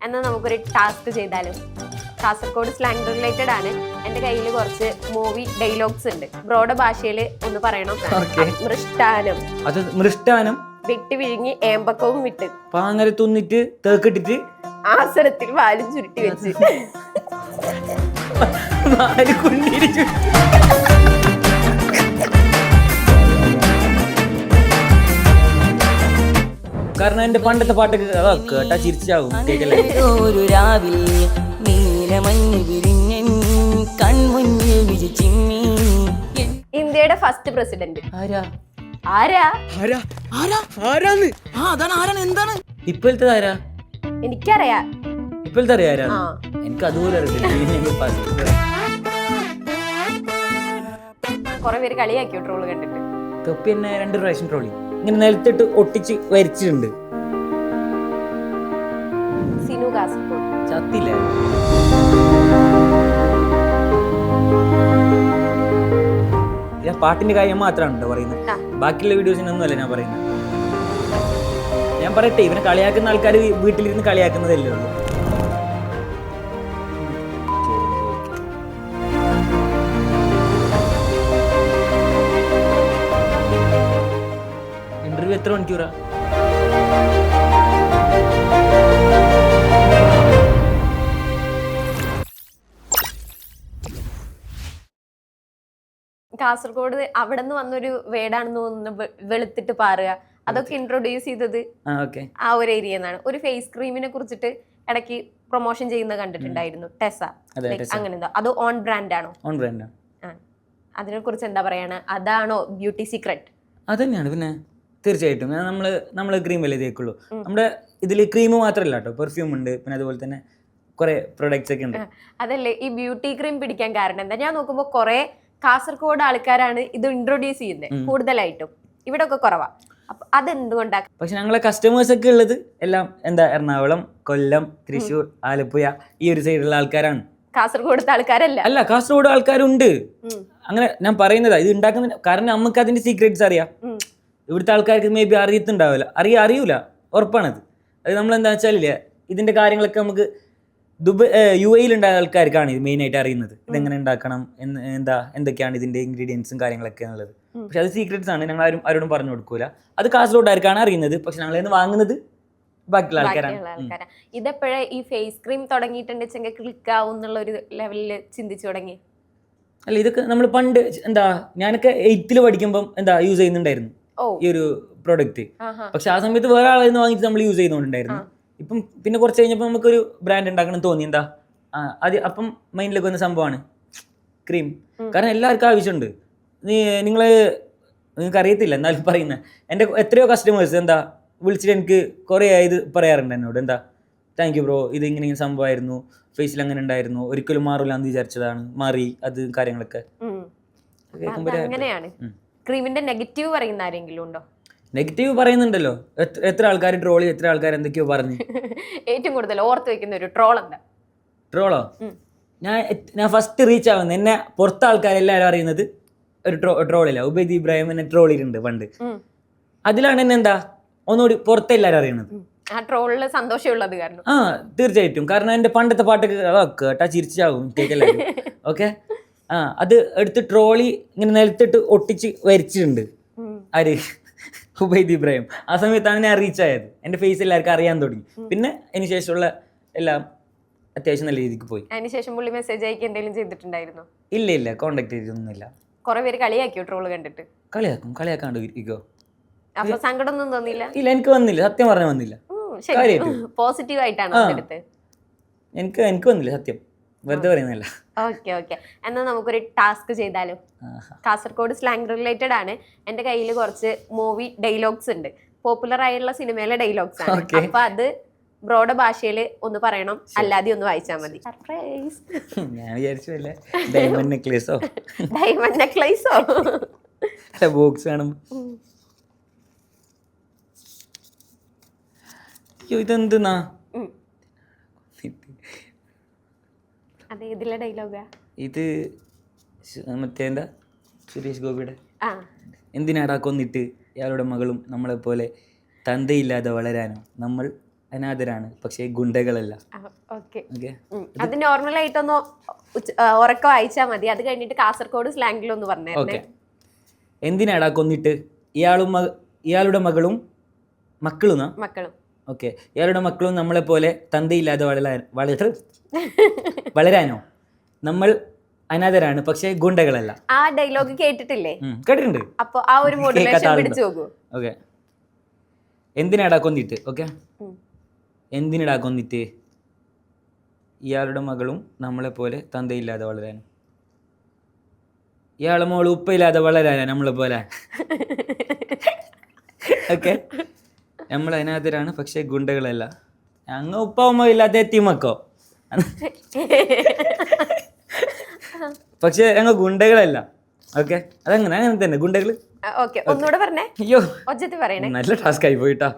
എന്നാൽ നമുക്കൊരു ടാസ്ക് ചെയ്താലും. കാസർഗോഡ് സ്ലാങ് റിലേറ്റഡ് ആണ്. എൻ്റെ കയ്യിൽ കുറച്ച് മൂവി ഡയലോഗ്സ് ഉണ്ട്. ബ്രോഡ് ഭാഷയിൽ ഒന്ന് പറയണം. മൃഷ്ടാനം, അത് മൃഷ്ടാനം വിട്ട് വിഴുങ്ങി ഏമ്പക്കവും വിട്ട് പാങ്ങര തിന്നിട്ട് തേക്കിട്ടിട്ട് ആസനത്തിൽ വാലും ചുരുട്ടി വെച്ച് കാരണം എന്റെ പണ്ടത്തെ പാട്ടൊക്കെ കേട്ടാ ചിരിച്ചാവും. ഒരു രാവിലെ നീലമഞ്ഞ് വിരിഞ്ഞൻ കൺമുന്നിൽ വിരിച്ചിമ്മി. ഇന്ത്യയുടെ ഫസ്റ്റ് പ്രസിഡന്റ് ആരാ ആരാ? എന്താണ് ഇപ്പോഴത്തെ ആരാ? എനിക്കറിയാം. ഇപ്പോഴത്തെ അറിയാം ആരാ? ആ. എനിക്ക് അതുപോലെ അറിയില്ല. കുറെ പേര് കളിയാക്കിയോ ട്രോള് കണ്ടിട്ട്? തൊപ്പി എന്നെ 2 പ്രാവശ്യം ട്രോളി ഇങ്ങനെ നിലത്തിട്ട് ഒട്ടിച്ച് വരച്ചിട്ടുണ്ട്. സിനു കാസർഗോഡ് ചത്തില്ല. ഞാൻ പാട്ടിന്റെ കാര്യം മാത്രമാണ് പറയുന്നത്. ബാക്കിയുള്ള വീഡിയോസിനൊന്നും അല്ല ഞാൻ പറയുന്നത്. ഞാൻ പറയട്ടെ, ഇവനെ കളിയാക്കുന്ന ആൾക്കാർ വീട്ടിലിരുന്ന് കളിയാക്കുന്നതല്ലേ ഉള്ളൂ. ഇന്റർവ്യൂ എത്ര മണിക്കൂറാ? കാസർഗോഡ് അവിടെ നിന്ന് വന്നൊരു വേർഡാണെന്ന് തോന്നുന്നു വെളുത്തിട്ട് പാറുക. അതൊക്കെ ഇൻട്രൊഡ്യൂസ് ചെയ്തത് ആ ഒരു ഏരിയ എന്നാണ്. ഒരു ഫേസ് ക്രീമിനെ കുറിച്ചിട്ട് ഇടയ്ക്ക് പ്രൊമോഷൻ ചെയ്യുന്നത് കണ്ടിട്ടുണ്ടായിരുന്നു. ടെസ അങ്ങനെ എന്തോ. അത് ഓൺ ബ്രാൻഡ് ആണോ? On brand. അതിനെ കുറിച്ച് എന്താ പറയാണ്? അതാണോ ബ്യൂട്ടി സീക്രട്ട്? അത് തന്നെയാണ്. പിന്നെ തീർച്ചയായിട്ടും നമ്മള് ക്രീം അല്ലേ തേക്കുള്ളൂ. നമ്മുടെ ഇതിൽ ക്രീം മാത്രമല്ല കേട്ടോ, പെർഫ്യൂം ഉണ്ട്, പിന്നെ അതുപോലെ തന്നെ കുറെ പ്രൊഡക്ട്സ് ഒക്കെ ഉണ്ട്. അതല്ലേ ഈ ബ്യൂട്ടി ക്രീം പിടിക്കാൻ കാരണം എന്താ? ഞാൻ നോക്കുമ്പോൾ കുറെ കാസർഗോഡ് ആൾക്കാരാണ് ഇത് ഇൻട്രൊഡ്യൂസ് ചെയ്യുന്നത് കൂടുതലായിട്ടും. ഇവിടെ ഒക്കെ കുറവാ. അപ്പൊ അതെന്തുകൊണ്ടാ? പക്ഷെ ഞങ്ങളെ കസ്റ്റമേഴ്സ് ഒക്കെ ഉള്ളത് എല്ലാം എറണാകുളം, കൊല്ലം, തൃശ്ശൂർ, ആലപ്പുഴ ഈ ഒരു സൈഡിലുള്ള ആൾക്കാരാണ്. കാസർഗോഡത്തെ ആൾക്കാരല്ല. അല്ല, കാസർഗോഡ് ആൾക്കാരുണ്ട്. അങ്ങനെ ഞാൻ പറയുന്നതാ ഇത് ഉണ്ടാക്കുന്ന. കാരണം നമുക്ക് അതിന്റെ സീക്രറ്റ്സ് അറിയാം. ഇവിടുത്തെ ആൾക്കാർക്ക് മേ ബി അറിയത്തുണ്ടാവില്ല, അറിയൂല, ഉറപ്പാണത്. അത് നമ്മളെന്താ വെച്ചാലില്ലേ, ഇതിന്റെ കാര്യങ്ങളൊക്കെ നമുക്ക് UAE ഉണ്ടായ ആൾക്കാർക്കാണ് ഇത് മെയിൻ ആയിട്ട് അറിയുന്നത്. ഇതെങ്ങനെ ഉണ്ടാക്കണം, എന്തൊക്കെയാണ് ഇതിന്റെ ഇൻഗ്രീഡിയൻസും കാര്യങ്ങളൊക്കെ എന്നുള്ളത്. പക്ഷെ അത് സീക്രറ്റ്സ് ആണ്, ഞങ്ങൾ ആരോടും പറഞ്ഞു കൊടുക്കൂല. അത് കാസർഗോഡുകാർക്കാണ് അറിയുന്നത്. പക്ഷെ ഞങ്ങൾ വാങ്ങുന്നത് ബാക്കിയുള്ള ആൾക്കാരാണ്. ഇതെപ്പോഴേ ഈ ഫേസ് ക്രീം തുടങ്ങിയിട്ടുണ്ടെങ്കിൽ ക്ലിക്ക് ആവും എന്നുള്ള ഒരു ലെവലിൽ ചിന്തിച്ചു തുടങ്ങി? അല്ല, ഇതൊക്കെ നമ്മൾ പണ്ട് ഞാനൊക്കെ 8th പഠിക്കുമ്പോൾ യൂസ് ചെയ്യുന്നുണ്ടായിരുന്നു ഈ ഒരു പ്രൊഡക്റ്റ്. പക്ഷെ ആ സമയത്ത് വേറെ ആളിൽ നിന്ന് വാങ്ങിയിട്ട് നമ്മൾ യൂസ് ചെയ്യുന്നുണ്ടായിരുന്നു. ഇപ്പം പിന്നെ കുറച്ച് കഴിഞ്ഞപ്പോൾ നമുക്കൊരു ബ്രാൻഡ് ഉണ്ടാക്കണം തോന്നി. അപ്പം മൈൻഡിലേക്ക് വന്ന സംഭവമാണ് ക്രീം. കാരണം എല്ലാവർക്കും ആവശ്യമുണ്ട്. നിങ്ങൾക്ക് അറിയത്തില്ല എന്നാലും പറയുന്നത്. എൻ്റെ എത്രയോ കസ്റ്റമേഴ്സ് വിളിച്ചിട്ട് എനിക്ക് കുറേ ഇത് പറയാറുണ്ട് എന്നോട്. താങ്ക് യു ബ്രോ, ഇത് ഇങ്ങനെ സംഭവമായിരുന്നു, ഫേസിൽ അങ്ങനെ ഉണ്ടായിരുന്നു, ഒരിക്കലും മാറില്ല എന്ന് വിചാരിച്ചതാണ്, മാറി അത് കാര്യങ്ങളൊക്കെ. അങ്ങനെയാണ്. ക്രീമിന്റെ നെഗറ്റീവ് പറയുന്ന ആരെങ്കിലും ഉണ്ടോ? നെഗറ്റീവ് പറയുന്നുണ്ടല്ലോ. എത്ര ആൾക്കാർ ട്രോളി, എത്ര ആൾക്കാർ എന്തൊക്കെയോ പറഞ്ഞു. ഏറ്റവും കൂടുതൽ ഓർത്ത് വെക്കുന്ന ഒരു ട്രോൾ എന്താ? ട്രോളോ? ഞാൻ ഫസ്റ്റ് റീച്ച് ആവുന്നത്, എന്നെ പുറത്തെ ആൾക്കാരെല്ലാവരും അറിയുന്നത് ഒരു ട്രോളില്ല. ഉബൈദ് ഇബ്രാഹിം എന്നെ ട്രോളിയിട്ടുണ്ട് പണ്ട്. അതിലാണ് എന്നെ ഒന്നുകൂടി പുറത്തെ എല്ലാവരും അറിയണത്. ആ ട്രോളില് സന്തോഷമുള്ളത് കാരണം. തീർച്ചയായിട്ടും. കാരണം എൻ്റെ പണ്ടത്തെ പാട്ടൊക്കെ കേട്ടാ ചിരിച്ചാവും കേൾക്കല്ലാരും. ഓക്കെ, അത് എടുത്ത് ട്രോളി ഇങ്ങനെ നിലത്തിട്ട് ഒട്ടിച്ച് വരച്ചിട്ടുണ്ട്. ആര്? ഉബൈദ് ഇബ്രാഹിം. ആ സമയത്താണ് ഞാൻ റീച്ച് ആയത്. എൻ്റെ ഫേസ് എല്ലാവർക്കും അറിയാൻ തുടങ്ങി. പിന്നെ അതിന് ശേഷമുള്ള എല്ലാം അത്യാവശ്യം നല്ല രീതിക്ക് പോയി. അതിനുശേഷം പുള്ളി മെസ്സേജ് അയക്കി എന്തെങ്കിലും ചെയ്തിട്ടുണ്ടായിരുന്നോ? ഇല്ല, കോണ്ടാക്ട് ചെയ്തൊന്നുമില്ല. കുറെ പേര് കളിയാക്കിയോ ട്രോള് കണ്ടിട്ട്? കളിയാക്കാണ്ട് ഇരിക്കോ. അപ്പൊ സങ്കടമൊന്നും തോന്നിയില്ല? ഇല്ല, എനിക്ക് വന്നില്ല, സത്യം പറഞ്ഞാൽ വന്നില്ല. പോസിറ്റീവ് ആയിട്ടാണ് എനിക്ക് വന്നില്ല, സത്യം, വെറുതെ പറയുന്നില്ല. ഓക്കെ. എന്നാൽ നമുക്കൊരു ടാസ്ക് ചെയ്താലോ? കാസർഗോഡ് സ്ലാങ് റിലേറ്റഡ് ആണ്. എൻ്റെ കയ്യിൽ കുറച്ച് മൂവി ഡയലോഗ്സ് ഉണ്ട്. പോപ്പുലർ ആയിട്ടുള്ള സിനിമയിലെ ഡയലോഗ്സ് ആണ്. അപ്പൊ അത് ബ്രോഡ് ഭാഷയിൽ ഒന്ന് പറയണം, അല്ലാതെ ഒന്ന് വായിച്ചാൽ മതി. സർപ്രൈസ്. ഞാൻ വിചാരിച്ചല്ലേ ഡയമണ്ട് നെക്ലേസോ ബോക്സ് വേണം. ഇതെന്താ? ഇത് മറ്റേ സുരേഷ് ഗോപിയുടെ എന്തിനാടാ കൊന്നിട്ട് ഇയാളുടെ മകളും നമ്മളെപ്പോലെ തന്തയില്ലാതെ വളരാനോ, നമ്മൾ അനാഥരാണ് പക്ഷേ ഗുണ്ടകളല്ല. ഓക്കെ, ഓക്കെ, അത് നോർമലായിട്ടൊന്ന് ഉറക്കം വായിച്ചാൽ മതി. അത് കഴിഞ്ഞിട്ട് കാസർഗോഡ് സ്ലാങ്ങിലൊന്ന് പറഞ്ഞേ. ഓക്കെ. എന്തിനാടാ കൊന്നിട്ട്? ഇയാളുടെ മക്കളും ഓക്കെ, ഇയാളുടെ മക്കളും നമ്മളെ പോലെ തന്തയില്ലാതെ വളരാനോ? നമ്മൾ അനാഥരാണ് പക്ഷേ ഗുണ്ടകളല്ല. ആ ഡയലോഗ് കേട്ടിട്ടില്ലേ? കേട്ടിട്ടുണ്ട്. അപ്പൊ ആ ഒരു മോട്ടിവേഷൻ പിടിച്ചു നോക്കൂ. ഓക്കെ. എന്തിനാടാ കൊന്നിട്ട്? ഓക്കെ, എന്തിനാടാ കൊന്നിട്ട്? ഇയാളുടെ മകളും നമ്മളെ പോലെ തന്തയില്ലാതെ വളരാനും. ഇയാളെ മോള് ഉപ്പയില്ലാതെ വളരാനാ നമ്മളെ പോലെ. ഓക്കെ, നമ്മൾ അനാഥരാണ് പക്ഷേ ഗുണ്ടകളല്ല. അങ്ങ് ഉപ്പ ഉമ്മ ഇല്ലാത്ത എത്തിമക്കോ, പക്ഷെ ഞങ്ങൾ ഗുണ്ടകളല്ല. ഓക്കെ, അങ്ങനെ തന്നെ ഗുണ്ടകള്. ഓക്കെ, ഒന്നുകൂടെ പറഞ്ഞേ. അയ്യോ, ഒച്ചത്തി പറയണേ. നല്ല ടാസ്ക് ആയി പോയിട്ടാ.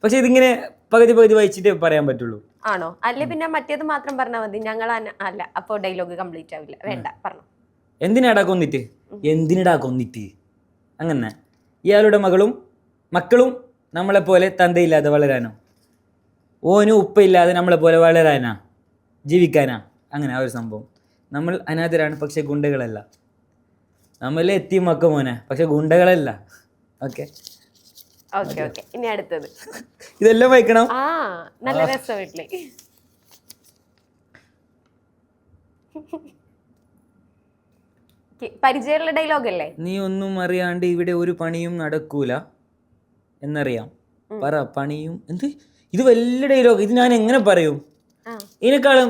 പക്ഷെ ഇതിങ്ങനെ പകുതി വായിച്ചിട്ടേ പറയാൻ പറ്റുള്ളൂ. ആണോ? അല്ലെ പിന്നെ മറ്റേത് മാത്രം പറഞ്ഞാൽ മതി. ഞങ്ങൾ അല്ല, അപ്പൊ ഡയലോഗ് കംപ്ലീറ്റ് ആവില്ല. വേണ്ട, പറഞ്ഞു. എന്തിനാടാ കൊന്നിട്ട്? അങ്ങനെ ഇയാളുടെ മക്കളും നമ്മളെ പോലെ തന്തയില്ലാതെ വളരാനോ? ഓനും ഉപ്പയില്ലാതെ നമ്മളെ പോലെ വളരാനാ, ജീവിക്കാനാ? അങ്ങനെ ആ ഒരു സംഭവം. നമ്മൾ അനാഥരാണ് പക്ഷെ ഗുണ്ടകളല്ല. നമ്മൾ എത്തിമക്ക മോനെ പക്ഷെ ഗുണ്ടകളല്ല. ഓക്കെ, ഇനി അടുത്തത്. ഇതെല്ലാം വായിക്കണം. നല്ല രസം. വീട്ടില് പരിചയമുള്ള ഡയലോഗ് അല്ലേ? നീ ഒന്നും അറിയാണ്ട് ഇവിടെ ഒരു പണിയും നടക്കൂല എന്നറിയാം. പറ പണിയും എന്ത്? ഇത് വലിയ ഡയലോഗ്. ഇത് ഞാൻ എങ്ങനെ പറയും? ഇതിനേക്കാളും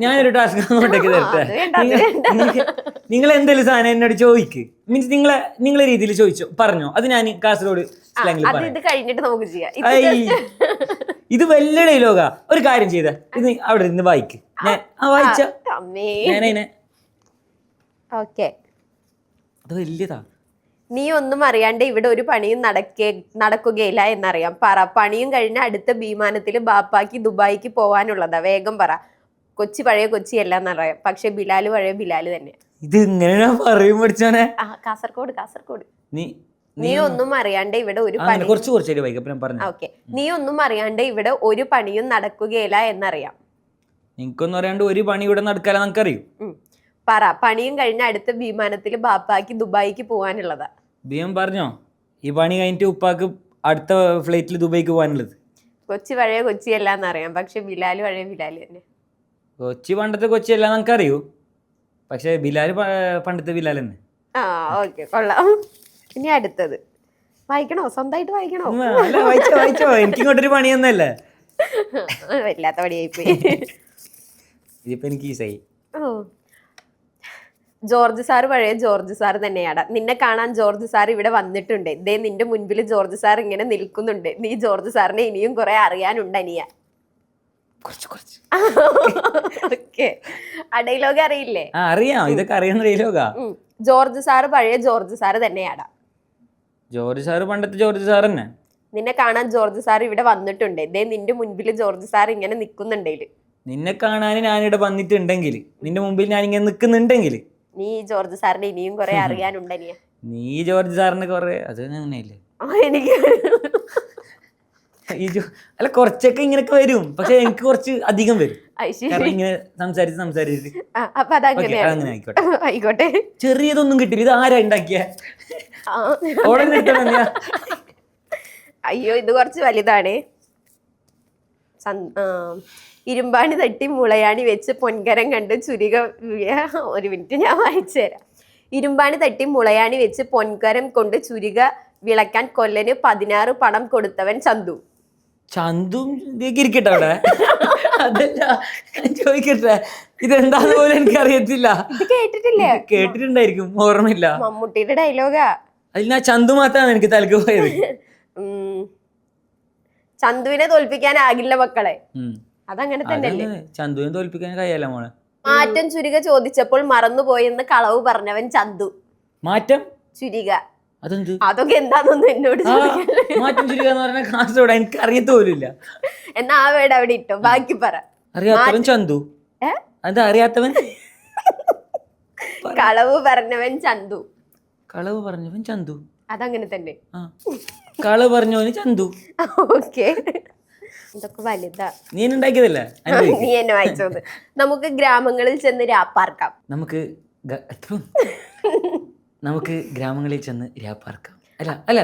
ഞാനൊരു ടാസ്ക് അങ്ങോട്ടേക്ക് തരട്ടെ. നിങ്ങൾ എന്തെങ്കിലും സാധനം എന്നോട് ചോദിക്ക്, മീൻസ് നിങ്ങളെ രീതിയിൽ ചോദിച്ചോ, പറഞ്ഞോ, അത് ഞാൻ കാസർഗോഡ് സ്ലാങ്ങിൽ പറയാം. ഇത് വലിയ ഡയലോഗാ. ഒരു കാര്യം ചെയ്ത ഇത് അവിടെ ഇരുന്ന് വായിക്ക്. വായിച്ച ഞാനതിനെ അത് വലിയതാ. നീ ഒന്നും അറിയാണ്ട് ഇവിടെ ഒരു പണിയും നടക്കുകയില്ല എന്നറിയാം. പറ പണിയും കഴിഞ്ഞ അടുത്ത വിമാനത്തിൽ ബാപ്പാക്ക് ദുബായിക്ക് പോവാനുള്ളതാ. വേഗം പറ. പഴയ കൊച്ചി അല്ല എന്നറിയാം, പക്ഷെ ബിലാല് പഴയ ബിലാല് തന്നെ. ഇത് ഇങ്ങനെ പറയും പഠിച്ചോനെ. കാസർഗോഡ്. നീ ഒന്നും അറിയാണ്ട് ഇവിടെ ഒരു ഓക്കെ, നീ ഒന്നും അറിയാണ്ട് ഇവിടെ ഒരു പണിയും നടക്കുകയില്ല എന്നറിയാം. എനിക്കൊന്നും അറിയാണ്ട് ഒരു പണി ഇവിടെ നടക്കാല നമുക്കറിയും. പറ പണിയും കഴിഞ്ഞ അടുത്ത വിമാനത്തിൽ ബാപ്പാക്ക് ദുബായിക്ക് പോവാനുള്ളതാ. ബിയം പറഞ്ഞോ ഈ പണി കഴിഞ്ഞിട്ട് ഉപ്പാക്ക് അടുത്ത ഫ്ലൈറ്റിൽ ദുബായിക്ക് പോകാനുള്ളത്. പഴയ കൊച്ചി അല്ല എന്നറിയാം, പക്ഷെ ബിലാല് പഴയ ബിലാല് തന്നെ. കൊച്ചി പണ്ടത്തെ കൊച്ചി അല്ല നമുക്ക് അറിയൂ, പക്ഷെ ബിലാല് പണ്ടത്തെ ബിലാൽ തന്നെ. ഓക്കെ, കൊള്ളാം. ഇനി അടുത്തത് വായിക്കണോ? സ്വന്തമായിട്ട് വായിക്കണോ? വായിച്ചോ. എനിക്കിങ്ങോട്ടൊരു പണിയൊന്നല്ലേ, വല്ലാത്ത പണിയായിപ്പോയി. ഇതിപ്പോ എനിക്ക് ഈസായി. ജോർജ് സാർ പഴയ ജോർജ് സാർ തന്നെയാടാ. നിന്നെ കാണാൻ ജോർജ് സാർ ഇവിടെ വന്നിട്ടുണ്ട്. ദേ നിന്റെ മുൻപിൽ ജോർജ് സാർ ഇങ്ങനെ നിൽക്കുന്നുണ്ട്. നീ ജോർജ് സാറിനെ ഇനിയും കുറെ അറിയാനുണ്ട് അനിയ. ഓക്കെ, ആ ഡയലോഗ് അറിയില്ലേ? അറിയാം, ഇതൊക്കെ അറിയുന്ന ഡയലോഗാ. ജോർജ് സാർ പഴയ ജോർജ് സാർ തന്നെയാടാ. ജോർജ് സാർ പണ്ടത്തെ ജോർജ് സാർ തന്നെ. നിന്നെ കാണാൻ ജോർജ് സാർ ഇവിടെ വന്നിട്ടുണ്ട്. ദേ നിന്റെ മുൻപിൽ ജോർജ് സാർ ഇങ്ങനെ നിൽക്കുന്നുണ്ടെങ്കിൽ. നിന്നെ കാണാൻ ഞാനിവിടെ വന്നിട്ടുണ്ടെങ്കിൽ, നിന്റെ മുമ്പിൽ ഞാൻ ഇങ്ങനെ നിൽക്കുന്നുണ്ടെങ്കിൽ, നീ ജോർജ് സാറിനെ ഇനിയും കുറെ അറിയാനുണ്ട് അനിയ. നീ ജോർജ് സാറിനെ കുറെ അത് അങ്ങനെയല്ലേ? എനിക്ക് അല്ല കുറച്ചൊക്കെ ഇങ്ങനൊക്കെ വരും, പക്ഷെ എനിക്ക് കുറച്ച് അധികം വരും. ഇങ്ങനെ സംസാരിച്ച് അപ്പൊ അതങ്ങനെ ആയിക്കോട്ടെ. ചെറിയതൊന്നും കിട്ടില്ല. ഇത് ആരാ ഉണ്ടാക്കിയ? അയ്യോ, ഇത് കുറച്ച് വലുതാണ്. ഇരുമ്പാണി തട്ടി മുളയാണി വെച്ച് പൊൻകരം കണ്ട് ചുരിക. ഒരു മിനിറ്റ്, ഞാൻ വായിച്ചു തരാം. ഇരുമ്പാണി തട്ടി മുളയാണി വെച്ച് പൊൻകരം കൊണ്ട് ചുരിക വിളക്കാൻ കൊല്ലന് 16 പണം കൊടുത്തവൻ ചന്തു. ഇരിക്കട്ടെ അവിടെ. അതല്ല ചോദിക്കട്ടെ, ഇതെന്താന്ന് പോലും എനിക്കറിയത്തില്ല. കേട്ടിട്ടുണ്ടായിരിക്കും, ഓർമ്മയില്ല. മമ്മൂട്ടിയുടെ ഡയലോഗാ. അതിൽ ഞാൻ ചന്തു മാത്രമാണ് എനിക്ക് തലക്ക് പോയത്. ചന്തുവിനെ തോൽപ്പിക്കാനാകില്ല മക്കളെ. അതങ്ങനെ തന്നെയല്ലേ? ചന്തുവിനെ തോൽപ്പിക്കാൻ കഴിയല്ല മോളെ. മാറ്റം ചുരിക ചോദിച്ചപ്പോൾ മറന്നുപോയെന്ന് കളവ് പറഞ്ഞവൻ ചന്തു. മാറ്റം ചുരിക അതെന്ത്? അതൊക്കെ എന്താണെന്നൊന്നും എന്നോട് മാറ്റം ചുരിക എന്ന് പറഞ്ഞ കാസർഗോഡ് എനിക്ക് അറിയത്തോലില്ല. എന്നാ ആ വേട് അവിടെ ഇട്ടോ, ബാക്കി പറ. അറിയാത്തവൻ ചന്തു. അത് അറിയാത്തവൻ കളവ് പറഞ്ഞവൻ ചന്തു. കളവ് പറഞ്ഞവൻ ചന്തു. അതങ്ങനെ തന്നെ. കളവ് പറഞ്ഞവന് ചന്തു. ഓക്കെ, ഇതൊക്കെ വലുതാ. നീ ഉണ്ടാക്കിയതല്ലേ? നീ എന്നെ വായിച്ചത്. നമുക്ക് ഗ്രാമങ്ങളിൽ ചെന്ന് രാപ്പാർക്കാം. നമുക്ക് ഗ്രാമങ്ങളിൽ ചെന്ന് രാപ്പാർക്കാം. അല്ല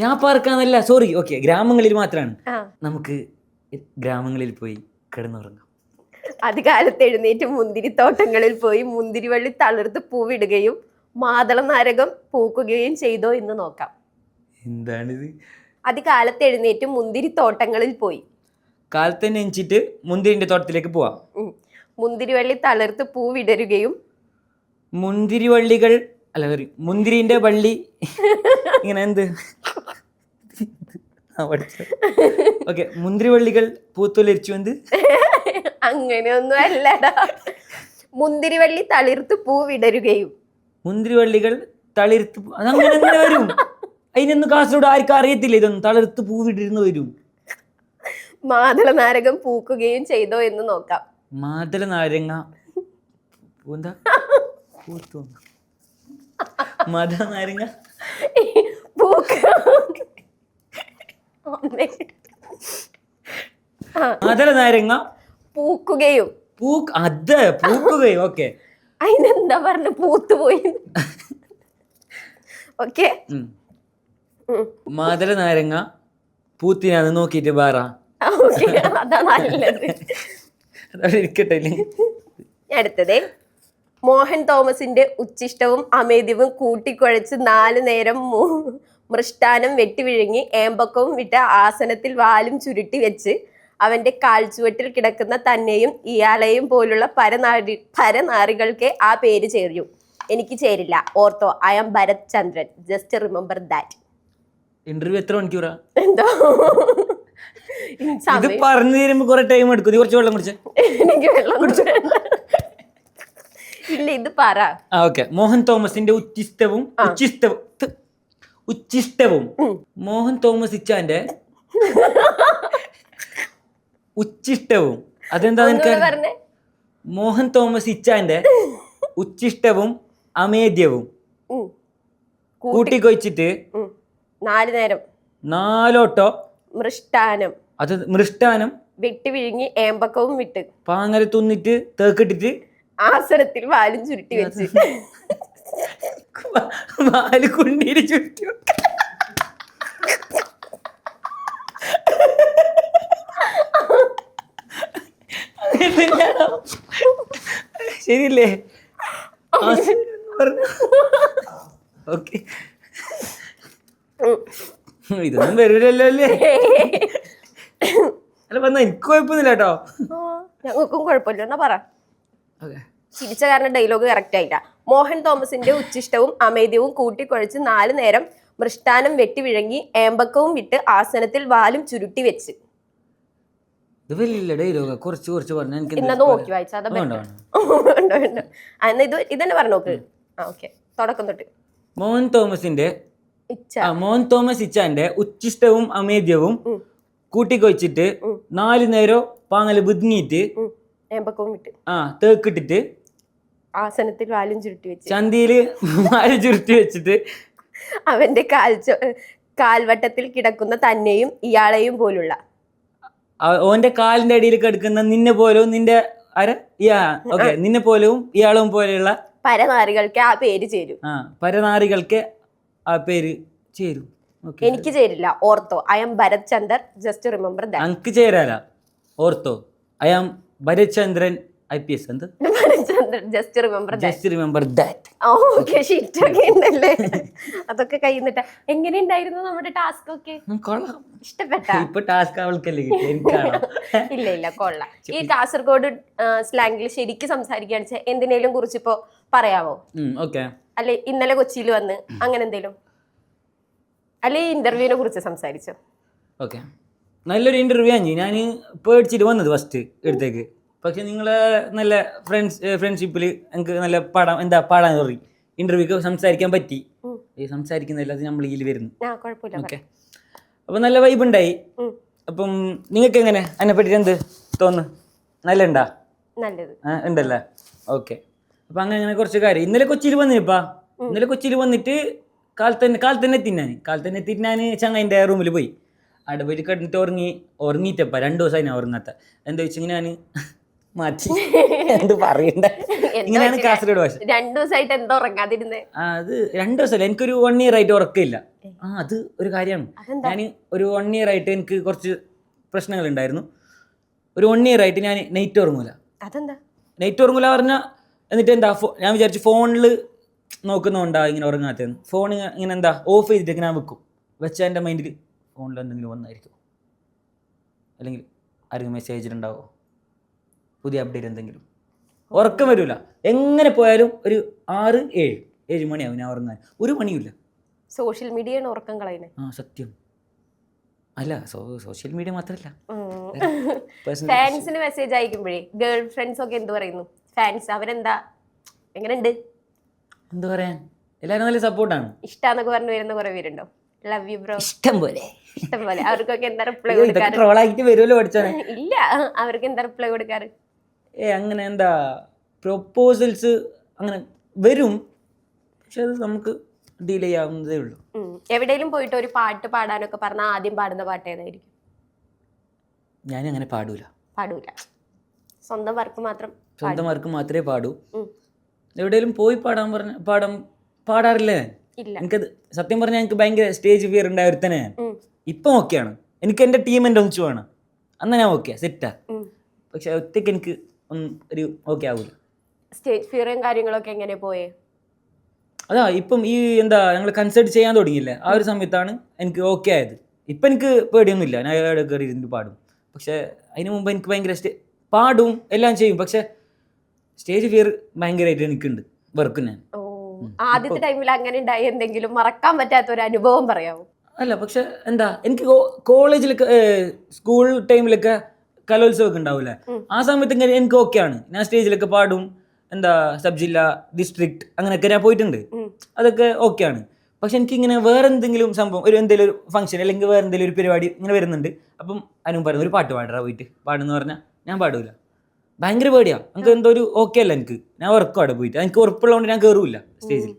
രാപ്പാർക്കാന്നല്ല, സോറി. ഓക്കെ, ഗ്രാമങ്ങളിൽ മാത്രമാണ്. നമുക്ക് ഗ്രാമങ്ങളിൽ പോയി കിടന്നുറങ്ങാം. അധികാലത്ത് എഴുന്നേറ്റ് മുന്തിരിത്തോട്ടങ്ങളിൽ പോയി മുന്തിരിവള്ളി തളിർത്ത് പൂവിടുകയും മാതള നാരകം പൂക്കുകയും ചെയ്തോ എന്ന് നോക്കാം. എന്താണിത്? അധികാലത്ത് എഴുന്നേറ്റ് മുന്തിരിത്തോട്ടങ്ങളിൽ പോയി. കാലത്ത് തന്നെ എണിച്ചിട്ട് മുന്തിരിന്റെ തോട്ടത്തിലേക്ക് പോവാം. മുന്തിരിവള്ളി തളിർത്ത് പൂവിടരുകയും മുന്തിരിവള്ളികൾ അല്ല സോറി മുന്തിരിന്റെ വള്ളി ഇങ്ങനെ എന്ത് ഓക്കെ, മുന്തിരിവള്ളികൾ പൂത്തൊലിച്ചു എന്ത് അങ്ങനെയൊന്നും അല്ലടാ. മുന്തിരിവള്ളി തളിർത്ത് പൂവിടരുകയും. മുന്തിരിവള്ളികൾ തളിർത്ത് അതങ്ങനെ തന്നെ വരും. അതിനൊന്നും കാസർഗോഡ് ആർക്കും അറിയത്തില്ല ഇതൊന്നും. തളിർത്ത് പൂവിട്ടിരുന്ന് വരും. മാതള നാരകം പൂക്കുകയും ചെയ്തോ എന്ന് നോക്കാം. മാതള നാരങ്ങ എന്താ പൂത്തു? മാതള നാരങ്ങ മാതള നാരങ്ങ പൂക്കുകയും. പൂക്കുകയും. ഓക്കെ, അതിനെന്താ പറഞ്ഞ പൂത്തുപോയി. ഓക്കെ, മാതള നാരങ്ങ പൂത്തിനാന്ന് നോക്കിട്ട് വേറ അതാ നല്ലത്. ഇരിക്കട്ടെ. അടുത്തത് മോഹൻ തോമസിന്റെ ഉച്ചിഷ്ടവും അമേദ്യവും കൂട്ടിക്കുഴച്ച് 4 നേരം മൃഷ്ടാനം വെട്ടിവിഴുങ്ങി ഏമ്പക്കവും വിട്ട ആസനത്തിൽ വാലും ചുരുട്ടി വെച്ച് അവന്റെ കാൽച്ചുവട്ടിൽ കിടക്കുന്ന തന്നെയും ഇയാളെയും പോലുള്ള പരനാറികൾക്ക് ആ പേര് ചേർന്നു. എനിക്ക് ചേരില്ല, ഓർത്തോ. I am Bharat Chandran, just remember that. Interview എത്ര മണിക്കൂറാ? എന്തോ ഇത് പറഞ്ഞു തരുമ്പോ കുറെ ടൈം എടുക്കും. കുറച്ച് വെള്ളം കുടിച്ചേ. എനിക്ക് വെള്ളം കുടിച്ചു. ഇല്ല, ഇത് പറ. ഓക്കെ, മോഹൻ തോമസിന്റെ ഉച്ചിഷ്ടവും മോഹൻ തോമസ് ഇച്ചാന്റെ ഉച്ചിഷ്ടവും. അതെന്താ പറഞ്ഞേ? മോഹൻ തോമസ് ഇച്ചാന്റെ ഉച്ചിഷ്ടവും അമേദ്യവും കൂട്ടിക്കൊഴിച്ചിട്ട് 4 നേരം 4 മൃഷ്ടാനം. അത് മൃഷ്ടാനം വെട്ടി വിഴുങ്ങി ഏമ്പക്കവും വിട്ട് പാങ്ങര തിന്നിട്ട് തേക്കിട്ടിട്ട് ആസനത്തിൽ വാലും ചുരുട്ടി വെച്ച് വാല് കുണ്ടീര് ചുരുട്ടി. ശരിയല്ലേ? ഓക്കെ, ഇതൊന്നും വരൂലല്ലോ അല്ലേ? അല്ല പറഞ്ഞ എനിക്ക് കുഴപ്പമൊന്നുമില്ല കേട്ടോ. ഞങ്ങൾക്കും കുഴപ്പമില്ല. എന്നാ പറ. ചിരിച്ച കാരണം ഡയലോഗ് കറക്റ്റ് ആയില്ല. മോഹൻ തോമസിന്റെ ഉച്ചിഷ്ടവും അമേദ്യവും കൂട്ടിക്കുഴച്ച് 4 നേരം മൃഷ്ടാനം വെട്ടി വിഴുങ്ങി ഏമ്പക്കവും വിട്ട് ആസനത്തിൽ വാലും ചുരുട്ടി വെച്ച്. ഇത് വലിയ ഡയലോഗ്. കുറച്ച് പറഞ്ഞ ഇന്നത് നോക്കി വായിച്ചാ ഇതന്നെ പറഞ്ഞു നോക്ക്. ഓക്കെ, തുടക്കം തൊട്ട്. മോഹൻ തോമസ് ഇച്ചാന്റെ ഉച്ചിഷ്ടവും അമേദ്യവും കൂട്ടിക്കൊഴിച്ചിട്ട് 4 നേരം പാങ്ങല് ബുദ്ധിങ്ങിട്ട് ഏമ്പക്കവും വിട്ട് തേക്കിട്ടിട്ട് ആസനത്തിൽ വാലും ചുരുട്ടി വെച്ച് ചന്തിയില് വാല് ചുരുട്ടി വെച്ചിട്ട് അവന്റെ കാൽവട്ടത്തിൽ കിടക്കുന്ന തന്നെയും ഇയാളെയും പോലുള്ള ഓന്റെ കാലിന്റെ അടിയിൽ കിടക്കുന്ന നിന്നെ പോലും നിന്റെ നിന്നെ പോലും ഇയാളും പോലെയുള്ള പരനാറികൾക്ക് ആ പേര് ചേരും. പരനാറികൾക്ക് ആ പേര് ചേരും. എനിക്ക് ചേരില്ല, ഓർത്തോ. I am Bharat Chander, just remember that. എനിക്ക് ചേരാല, ഓർത്തോ. I am Bharat Chandran IPS. എന്ത് ജസ്റ്റ് റിമെമ്പർ ദാറ്റ്. ഓക്കെ, ഷിറ്റൊക്കെ ഉണ്ടല്ലേ. അതൊക്കെ കഴിയുന്നിട്ട് എങ്ങനെയുണ്ടായിരുന്നു നമ്മുടെ ടാസ്ക് ഒക്കെ? ഇഷ്ടപ്പെട്ട? ഇപ്പൊ ടാസ്ക് അവൾക്കല്ലേ ഇല്ല, കൊള്ളാം. ഈ കാസർഗോഡ് സ്ലാങ്ങിൽ ശരിക്കും സംസാരിക്കുകയാണെന്ന് വെച്ചാൽ എന്തിനേലും കുറിച്ച് ഇപ്പോ പറയാമോ? അല്ലെ ഇന്നലെ കൊച്ചിയിൽ വന്ന് അങ്ങനെ എന്തേലും, അല്ലെ ഇന്റർവ്യൂവിനെ കുറിച്ച് സംസാരിച്ചോ? ഓക്കെ, നല്ലൊരു ഇന്റർവ്യൂ ആണ്. ഞാൻ പേടിച്ചിട്ട് വന്നത് ഫസ്റ്റ് എടുത്തേക്ക്. പക്ഷെ നിങ്ങളെ നല്ല ഫ്രണ്ട്ഷിപ്പിൽ എനിക്ക് നല്ല പാടാൻ തുടങ്ങി. ഇന്റർവ്യൂക്ക് സംസാരിക്കാൻ പറ്റി. ഈ സംസാരിക്കുന്നില്ല, അത് നമ്മൾ ഇതിൽ വരുന്നു. ഓക്കെ, അപ്പൊ നല്ല വൈബ് ഉണ്ടായി. അപ്പം നിങ്ങൾക്ക് എങ്ങനെ അതിനെ പറ്റി എന്ത് തോന്നുന്നു? നല്ലണ്ടാ? ഉണ്ടല്ലേ? ഓക്കെ, അപ്പൊ അങ്ങനെ കുറച്ച് കാര്യം. ഇന്നലെ കൊച്ചിയിൽ വന്നിട്ട് കാലത്തന്നെ എത്തിയിട്ട് ഞാൻ ചങ്ങായിൻ്റെ റൂമിൽ പോയി. അവിടെ പോയിട്ട് കിടന്നിട്ട് ഉറങ്ങിയിട്ടപ്പ 2 ദിവസമായി ഞാൻ ഉറങ്ങാത്ത. എന്താ വെച്ചാൽ ഞാൻ മാറ്റി എന്ത് പറയണ്ട, ഇങ്ങനെയാണ് കാസർഗോഡ് ഭാഷ. 2 ദിവസമായിട്ട് എന്താ ഉറങ്ങാതിരുന്നേ? അത് 2 ദിവസമല്ല, എനിക്കൊരു 1 year ആയിട്ട് ഉറക്കമില്ല. അത് ഒരു കാര്യമാണ്. ഞാൻ ഒരു 1 year ആയിട്ട് എനിക്ക് കുറച്ച് പ്രശ്നങ്ങൾ ഉണ്ടായിരുന്നു. ഒരു 1 year ആയിട്ട് ഞാൻ നൈറ്റ് ഉറങ്ങൂല. അതെന്താ നൈറ്റ് ഉറങ്ങൂല പറഞ്ഞാൽ എന്നിട്ട് എന്താ, ഞാൻ വിചാരിച്ചു ഫോണിൽ നോക്കുന്നുണ്ടാ ഇങ്ങനെ ഉറങ്ങാത്തതെന്ന്. ഫോൺ ഇങ്ങനെ എന്താ ഓഫ് ചെയ്തിട്ട് ഞാൻ വെക്കും. വെച്ചാൽ എൻ്റെ മൈൻഡിൽ ഫോണിൽ എന്തെങ്കിലും വന്നായിരിക്കും, അല്ലെങ്കിൽ ആരെങ്കിലും മെസ്സേജിലുണ്ടാവോ, പുതിയ അപ്ഡേറ്റ് എന്തെങ്കിലും. ഉറക്കം വരില്ല. എങ്ങനെ പോയാലും ഒരു 6-7 മണിയാവും ഞാൻ ഉറങ്ങാൻ. ഒരു മണിയില്ല. സോഷ്യൽ മീഡിയയാണ് ഉറക്കം കളയുന്നത്. സത്യം. അല്ല, സോഷ്യൽ മീഡിയ മാത്രമല്ല, ഫാൻസിന് മെസ്സേജ് അയക്കുമ്പോഴേ ഗേൾ ഫ്രണ്ട്സ് ഒക്കെ എന്ത് പറയുന്നു? ഫാൻസ് അവരെന്താ, എങ്ങനെയുണ്ട്? എന്ത് പറയാൻ, എല്ലാവരും നല്ല സപ്പോർട്ടാണ്. ഇഷ്ടാന്നൊക്കെ പറഞ്ഞു വരുന്ന കുറെ പേരുണ്ടോ? ലവ് യു ബ്രോ, ഇഷ്ടം പോലെ. അവർക്കൊക്കെ എന്താ റിപ്ലൈ കൊടുക്കാറ്? ട്രോളായിട്ട് വരുമല്ലോ പഠിച്ചാൽ. ഇല്ല, അവർക്ക് എന്താ റിപ്ലൈ കൊടുക്കാറ്? അങ്ങനെ എന്താ പ്രൊപ്പോസൽസ് അങ്ങനെ വരും, പക്ഷെ അത് നമുക്ക് ഡീൽ ചെയ്യാവുന്നതേ ഉള്ളൂ. എവിടെയെങ്കിലും പോയിട്ട് ഒരു പാട്ട് പാടാനൊക്കെ പറഞ്ഞാൽ ആദ്യം പാടുന്ന പാട്ട് ഏതായിരിക്കും? ഞാൻ അങ്ങനെ പാടൂല. സ്വന്തം വർക്ക് മാത്രം. സ്വന്തം വർക്ക് മാത്രമേ പാടൂ. എവിടെയെങ്കിലും പോയി പാടാറില്ലേ? എനിക്കത് സത്യം പറഞ്ഞാൽ എനിക്ക് ഭയങ്കര സ്റ്റേജ് ഫിയർ ഉണ്ടായ ഒരുത്തനെ. ഇപ്പം ഓക്കെയാണ്, എനിക്ക് എൻ്റെ ടീം എൻ്റെ ഒന്നിച്ചു വേണം, അന്ന് ഞാൻ ഓക്കെ സെറ്റാ. പക്ഷെ ഒറ്റയ്ക്ക് എനിക്ക് ഒന്നും ഒരു ഓക്കെ ആവൂല. സ്റ്റേജ് ഫിയറും കാര്യങ്ങളൊക്കെ എങ്ങനെ പോയേ? അതാ ഇപ്പം ഈ എന്താ ഞങ്ങൾ കൺസേർട്ട് ചെയ്യാൻ തുടങ്ങിയില്ലേ, ആ ഒരു സമയത്താണ് എനിക്ക് ഓക്കെ ആയത്. ഇപ്പം എനിക്ക് പേടിയൊന്നുമില്ല, ഞാൻ എവിടെ കയറി ഇരുന്ന് പാടും. പക്ഷെ അതിന് മുമ്പ് എനിക്ക് ഭയങ്കര പാടും എല്ലാം ചെയ്യും, പക്ഷെ സ്റ്റേജ് ഫിയർ ഭയങ്കരമായിട്ട് എനിക്കുണ്ട് വർക്കും. ഞാൻ ആദ്യത്തെ ടൈമിൽ അങ്ങനെ ഉണ്ടായി എന്തെങ്കിലും മറക്കാൻ പറ്റാത്ത ഒരു അനുഭവം പറയാമോ? അല്ല, പക്ഷെ എന്താ എനിക്ക് കോളേജിലൊക്കെ സ്കൂൾ ടൈമിലൊക്കെ കലോത്സവമൊക്കെ ഉണ്ടാവില്ലേ, ആ സമയത്ത് എനിക്ക് ഓക്കെയാണ്. ഞാൻ സ്റ്റേജിലൊക്കെ പാടും, എന്താ സബ് ജില്ല, ഡിസ്ട്രിക്ട് അങ്ങനെയൊക്കെ ഞാൻ പോയിട്ടുണ്ട്, അതൊക്കെ ഓക്കെയാണ്. പക്ഷെ എനിക്കിങ്ങനെ വേറെ എന്തെങ്കിലും സംഭവം, എന്തെങ്കിലും ഒരു ഫംഗ്ഷൻ അല്ലെങ്കിൽ വേറെ എന്തെങ്കിലും ഒരു പരിപാടി ഇങ്ങനെ വരുന്നുണ്ട്, അപ്പം അതിനും പറയുന്നത് ഒരു പാട്ട് പാടാ പോയിട്ട് പാടുന്ന പറഞ്ഞാൽ ഞാൻ പാടൂല. ഭയങ്കര പേടിയാ. എനിക്ക് എന്തോ ഒരു ഓക്കെ അല്ല എനിക്ക്. ഞാൻ ഉറക്കും അവിടെ പോയിട്ട്, എനിക്ക് ഉറപ്പുള്ളതുകൊണ്ട് ഞാൻ കയറൂല സ്റ്റേജിൽ.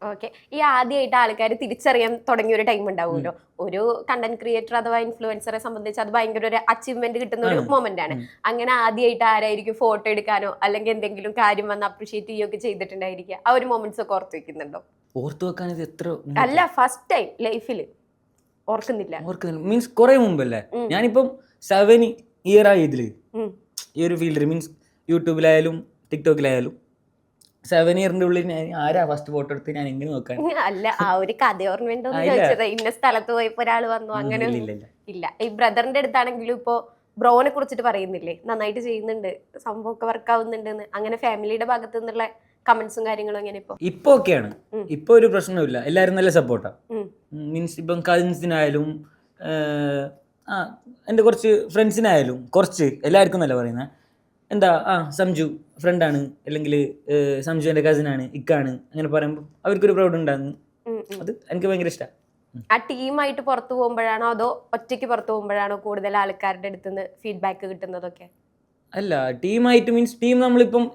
ഓക്കെ. ഈ ആദ്യമായിട്ട് ആൾക്കാർ തിരിച്ചറിയാൻ തുടങ്ങിയ ഒരു ടൈം ഉണ്ടാവുമല്ലോ, ഒരു കണ്ടന്റ് ക്രിയേറ്റർ അഥവാ ഇൻഫ്ലുവൻസറെ സംബന്ധിച്ച് അത് ഭയങ്കര ഒരു അച്ചീവ്മെന്റ് കിട്ടുന്ന ഒരു മൊമെന്റ് ആണ്. അങ്ങനെ ആദ്യമായിട്ട് ആരായിരിക്കും ഫോട്ടോ എടുക്കാനോ അല്ലെങ്കിൽ എന്തെങ്കിലും കാര്യം വന്ന് അപ്രീഷിയേറ്റ് ചെയ്യുകയൊക്കെ ചെയ്തിട്ടുണ്ടായിരിക്കുക? ആ ഒരു മൊമെന്റ്സ് ഒക്കെ ഓർത്ത് വെക്കുന്നുണ്ടോ? ഓർത്ത് വെക്കാൻ ഇത് എത്ര അല്ല, ഫസ്റ്റ് ടൈം ലൈഫിൽ ഓർക്കുന്നില്ല? മീൻസ് കുറെ മുമ്പല്ലേ. ഞാനിപ്പം 7 year ആയി ഇതില്, ഈ ഒരു ഫീൽഡിൽ. മീൻസ് യൂട്യൂബിലായാലും ടിക്ടോക്കിലായാലും 7 yearന്റെ ഉള്ളിൽ ഞാൻ ആരാ ഫസ്റ്റ് ഫോട്ടോ എടുത്ത് ഞാൻ എങ്ങനെ നോക്കാൻ? അല്ല, ആ ഒരു കഥ ഓർമ്മയുണ്ടോ ചോദിച്ചത്. ഇന്ന സ്ഥലത്ത് പോയപ്പോ ഒരാൾ വന്നു അങ്ങനെ ഇല്ല. ഈ ബ്രദറിന്റെ അടുത്താണെങ്കിലും ഇപ്പോ ബ്രോനെ കുറിച്ചിട്ട് പറയുന്നില്ലേ, നന്നായിട്ട് ചെയ്യുന്നുണ്ട്, സംഭവമൊക്കെ വർക്ക് ആവുന്നുണ്ട്, അങ്ങനെ ഫാമിലിയുടെ ഭാഗത്തു നിന്നുള്ള കമന്റ്സും കാര്യങ്ങളും എങ്ങനെ? ഇപ്പൊ ഓക്കെയാണ്, ഇപ്പൊ ഒരു പ്രശ്നമില്ല, എല്ലാവരും നല്ല സപ്പോർട്ടാ. മീൻസ് ഇപ്പം കസിൻസിനായാലും എൻ്റെ കുറച്ച് ഫ്രണ്ട്സിനായാലും എല്ലാവർക്കും നല്ല പറയുന്നത്. എന്താ സംജു ഫ്രണ്ടാണ്, അല്ലെങ്കിൽ സംജു എൻ്റെ കസിനാണ്, ഇക്കാണ്, അങ്ങനെ പറയുമ്പോൾ അവർക്കൊരു പ്രൗഡ് ഉണ്ടാകുന്നു. അത് എനിക്ക് ഭയങ്കര ഇഷ്ടമാണ്. ആ ടീമായിട്ട് പുറത്തു പോകുമ്പോഴാണോ അതോ ഒറ്റയ്ക്ക് പുറത്തു പോകുമ്പോഴാണോ കൂടുതൽ ആൾക്കാരുടെ അടുത്ത് നിന്ന് ഫീഡ്ബാക്ക് കിട്ടുന്നതൊക്കെ? അല്ല, ടീമായിട്ട് മീൻസ് ടീം നമ്മളിപ്പം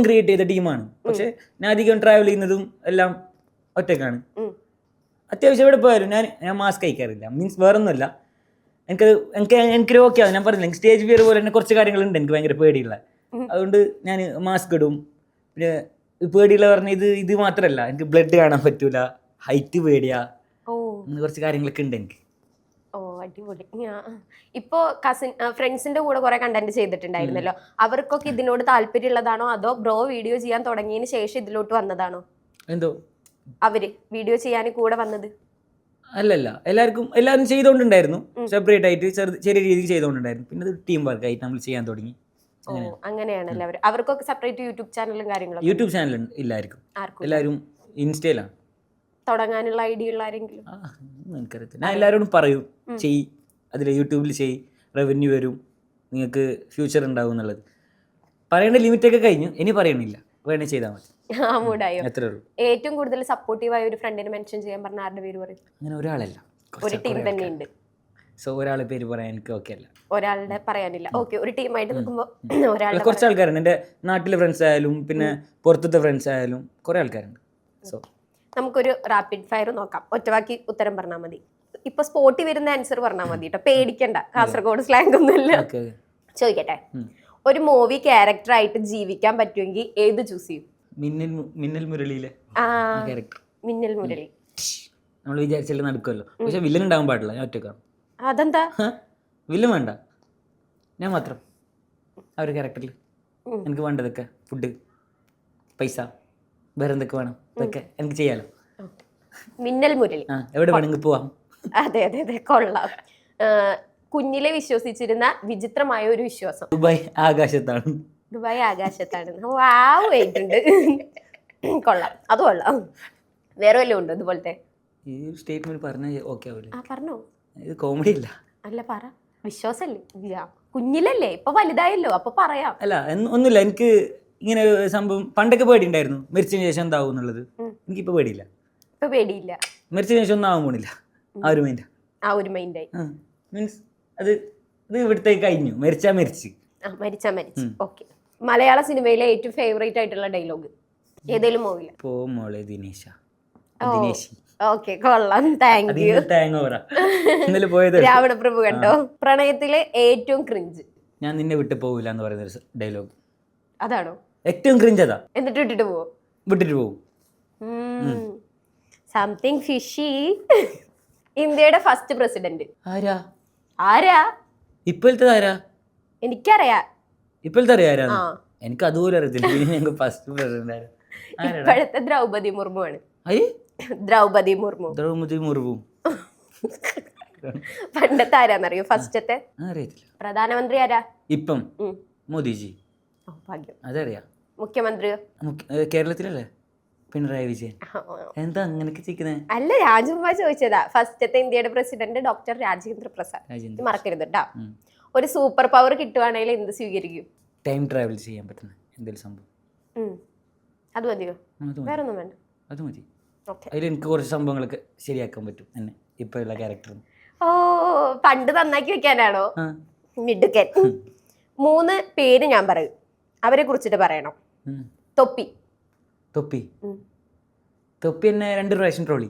ക്രിയേറ്റ് ചെയ്ത ടീമാണ്. പക്ഷെ ഞാൻ അധികം ട്രാവൽ ചെയ്യുന്നതും എല്ലാം ഒറ്റയ്ക്കാണ്. അത്യാവശ്യം എവിടെ പോയാലും ഞാൻ മാസ്ക് അയക്കാറില്ല. മീൻസ് വേറൊന്നുമല്ല, എനിക്കൊരു ഓക്കെ ആവും. ഞാൻ പറഞ്ഞില്ല, സ്റ്റേജ് ഫിയർ പോലെ തന്നെ കുറച്ച് കാര്യങ്ങളുണ്ട് എനിക്ക് ഭയങ്കര പേടിയുള്ള. അതുകൊണ്ട് ഞാൻ മാസ്ക് ഇടും. പിന്നെ പേടിയുള്ള പറഞ്ഞ ഇത് മാത്രമല്ല, എനിക്ക് ബ്ലഡ് കാണാൻ പറ്റൂല, ഹൈറ്റ് പേടിയാ, അങ്ങനെ കുറച്ച് കാര്യങ്ങളൊക്കെ ഉണ്ട് എനിക്ക്. അടിപൊളി. ഇപ്പോ ഫ്രണ്ട്സിന്റെ കൂടെ കുറെ കണ്ടന്റ് ചെയ്തിട്ടുണ്ടായിരുന്നല്ലോ, അവർക്കൊക്കെ ഇതിനോട് താല്പര്യമുള്ളതാണോ അതോ ബ്രോ വീഡിയോ ചെയ്യാൻ തുടങ്ങിയതിന് ശേഷം ഇതിലോട്ട് വന്നതാണോ? എന്തോ അവര് വീഡിയോ ചെയ്യാൻ കൂടെ വന്നത്? അല്ലല്ല, എല്ലാവരും ചെയ്തോണ്ടുണ്ടായിരുന്നു, സെപ്പറേറ്റ് ആയിട്ട് ചെറിയ രീതിയിൽ ചെയ്തോണ്ടുണ്ടായിരുന്നു. പിന്നെ അത് ടീം വർക്ക് ആയിട്ട് നമ്മൾ ചെയ്യാൻ തുടങ്ങി. അങ്ങനെയാണല്ലോ. അവർക്കൊക്കെ സെപ്പറേറ്റ് യൂട്യൂബ് ചാനലും കാര്യങ്ങളും? യൂട്യൂബ് ചാനൽ ഇല്ലായിരിക്കും, എല്ലാവരും ഇൻസ്റ്റയിലാണ്. തുടങ്ങാനുള്ള ഐഡിയ ഉള്ള ആരെങ്കിലും? എനിക്കറിയത്തില്ല. ഞാൻ എല്ലാവരോടും പറയും, അതിൽ യൂട്യൂബിൽ റവന്യൂ വരും, നിങ്ങൾക്ക് ഫ്യൂച്ചർ ഉണ്ടാവും എന്നുള്ളത്. പറയേണ്ട ലിമിറ്റൊക്കെ കഴിഞ്ഞു, ഇനി പറയണില്ല, വേണേ ചെയ്താൽ മതി. എത്രേ ഉള്ളൂ. ഏറ്റവും കൂടുതൽ സപ്പോർട്ടീവായ ഒരു ഫ്രണ്ടിനെ മെൻഷൻ ചെയ്യാൻ പറഞ്ഞ ആരുടെ പേര് പറയും? അങ്ങനെ ഒരാളല്ല, ഒരു ടീം തന്നെ ഉണ്ട്. സോ ഒരാളെ പേര് പറയാൻ എനിക്ക് ഓക്കെ അല്ല. ഒരാളുടെ പറയാനില്ല. ഓക്കെ, ഒരു ടീമായിട്ട് നിൽക്കുമ്പോൾ ഒരാളുടെ കുറച്ച് ആൾക്കാരുണ്ട്, എൻ്റെ നാട്ടിലെ ഫ്രണ്ട്സ് ആയാലും പിന്നെ പുറത്തത്തെ ഫ്രണ്ട്സ് ആയാലും കുറേ ആൾക്കാരുണ്ട്. സോ നമുക്കൊരു റാപ്പിഡ് ഫയർ നോക്കാം. ഒറ്റവാക്കി ഉത്തരം പറഞ്ഞാൽ മതി. ഇപ്പൊ സ്പോട്ടിൽ വരുന്ന ആൻസർ പറഞ്ഞാൽ മതി കേട്ടോ, പേടിക്കണ്ട, കാസർഗോഡ് സ്ലാങ് ഒന്നുമില്ല. ഓക്കെ ചോദിക്കട്ടെ, ഒരു മൂവി ക്യാരക്ടർ ആയിട്ട് ജീവിക്കാൻ പറ്റുമെങ്കിൽ ഏത് ചൂസ് ചെയ്യും? മിന്നൽ മുരളിയിലെ ആ, ക്യാരക്ടർ. മിന്നൽ മുരളി. നമ്മൾ വിചാരിച്ചാലും നടക്കുമല്ലോ, പക്ഷെ വില്ലൻ ഉണ്ടാവാൻ പാടില്ല. ഞാൻ ഒറ്റക്കാണ്. അതെന്താ? വില്ലൻ വേണ്ട, ഞാൻ മാത്രം ആ ഒരു ക്യാരക്ടറിൽ. എനിക്ക് വേണ്ടതൊക്കെ ഫുഡ്, പൈസ, വേറെ എന്തൊക്കെ വേണം അതൊക്കെ എനിക്ക് ചെയ്യാലോ. മിന്നൽ മുരളി. എവിടെ വേണമെങ്കിൽ പോവാം. അതെ അതെ അതെ, കൊള്ളാം. കുഞ്ഞിലെ വിശ്വസിച്ചിരുന്ന വിചിത്രമായ ഒരു വിശ്വാസം. ദുബായ് ആകാശത്താണ്. ദുബായ് ആകാശത്താണ്. വാവ്, ആയിട്ടുണ്ട്. കൊള്ളാം, അത് കൊള്ളാം. വേറെ വല്ലതും ഉണ്ടോ ഇതുപോലത്തെ? ഈ സ്റ്റേറ്റ്മെന്റ് പറഞ്ഞാൽ ഓക്കെ ആവില്ല. പറഞ്ഞോ. ഇത് കോമഡി ഇല്ല. അല്ല, പറ. വിശ്വാസല്ലേ, കുഞ്ഞിലല്ലേ, ഇപ്പൊ വലുതായല്ലോ, അപ്പൊ പറയാം. അല്ല, ഒന്നുമില്ല. എനിക്ക് ഇങ്ങനെ ഒരു സംഭവം പണ്ടൊക്കെ പേടി ഉണ്ടായിരുന്നു, മരിച്ചതിന് ശേഷം എന്താവും എന്നുള്ളത്. എനിക്കിപ്പോൾ പേടിയില്ല. ഇപ്പൊ പേടിയില്ല. മരിച്ചതിന് ശേഷം ഒന്നും ആവാൻ പോണില്ല. ആ ഒരു മൈൻഡ്. ആ ഒരു മൈൻഡായി. മീൻസ് ഇത് ഇവിടുത്തെ കഴിഞ്ഞു. മരിച്ചാ മരിച്ച്. മരിച്ചാ മരിച്ചു. ഓക്കെ. മലയാള സിനിമയിലെ ഏറ്റവും ഫേവറേറ്റ് ആയിട്ടുള്ള ഡയലോഗ് ഏതെങ്കിലും മൂവില്? പോ മോളെ ദിനേശ. ഓക്കെ, കൊള്ളാം. Thank you. ഇന്നലെ പോയത് രാവണ പ്രഭു കണ്ടോ? പ്രണയത്തിലെ ഏറ്റവും ക്രിഞ്ച്? ഞാൻ നിന്നെ വിട്ടു പോവില്ല എന്ന് പറയുന്ന ഒരു ഡയലോഗ്. അതാണോ ഏറ്റവും ക്രിഞ്ച്? അതാ. എന്നിട്ട് വിട്ടിട്ട് പോവോ? വിട്ടിട്ട് പോവും. Something fishy. ഇന്ത്യയുടെ ഫസ്റ്റ് പ്രസിഡന്റ് ആരാ? ആരാ? ഇപ്പോഴത്തെ ആരാ? എനിക്കറിയാം. ഇപ്പോഴത്തെ അറിയാം. എനിക്ക് അതുപോലെ അറിയത്തില്ല. ഫസ്റ്റ് പ്രസിഡന്റ് ആരാ? ഇപ്പോഴത്തെ ദ്രൗപദി മുർമു ആണ്. ദ്രൗപദി മുർമു. ദ്രൗപദി മുർമു. പണ്ടത്തെ ആരാന്നറിയോ? ഫസ്റ്റത്തെ അറിയത്തില്ല. പ്രധാനമന്ത്രി ആരാ ഇപ്പം? മോദിജി. ഭാഗ്യം. അതറിയാം. മുഖ്യമന്ത്രിയോ? കേരളത്തിലല്ലേ? പിണറായി വിജയൻ. എന്താ അങ്ങനെയൊക്കെ ചെയ്യുന്നത്? അല്ല, രാജകുമാർ ചോദിച്ചതാ. ഫസ്റ്റത്തെ ഇന്ത്യയുടെ പ്രസിഡന്റ് ഡോക്ടർ രാജേന്ദ്ര പ്രസാദ്. മറക്കരുത് കേട്ടോ. ഒരു സൂപ്പർ പവർ കിട്ടുവാണെങ്കിൽ എന്ത് സ്വീകരിക്കും? ടൈം ട്രാവൽ ചെയ്യാൻ പറ്റുന്ന എന്തെങ്കിലും സംഭവം. അത് മതിയോ? വേറെ ഒന്നും വേണ്ട. അത് മതി. അതിൽ എനിക്ക് കുറച്ച് സംഭവങ്ങളൊക്കെ ശരിയാക്കാൻ പറ്റും എന്നെ ഇപ്പോഴുള്ള ക്യാരക്ടർ. ഓ, പണ്ട് നന്നാക്കി വെക്കാനാണോ? മിടുക്കൻ. 3 പേര് ഞാൻ പറയും, അവരെ കുറിച്ചിട്ട് പറയണം. തൊപ്പി. തൊപ്പി. തൊപ്പി എന്നെ 2 പ്രാവശ്യം ട്രോളി.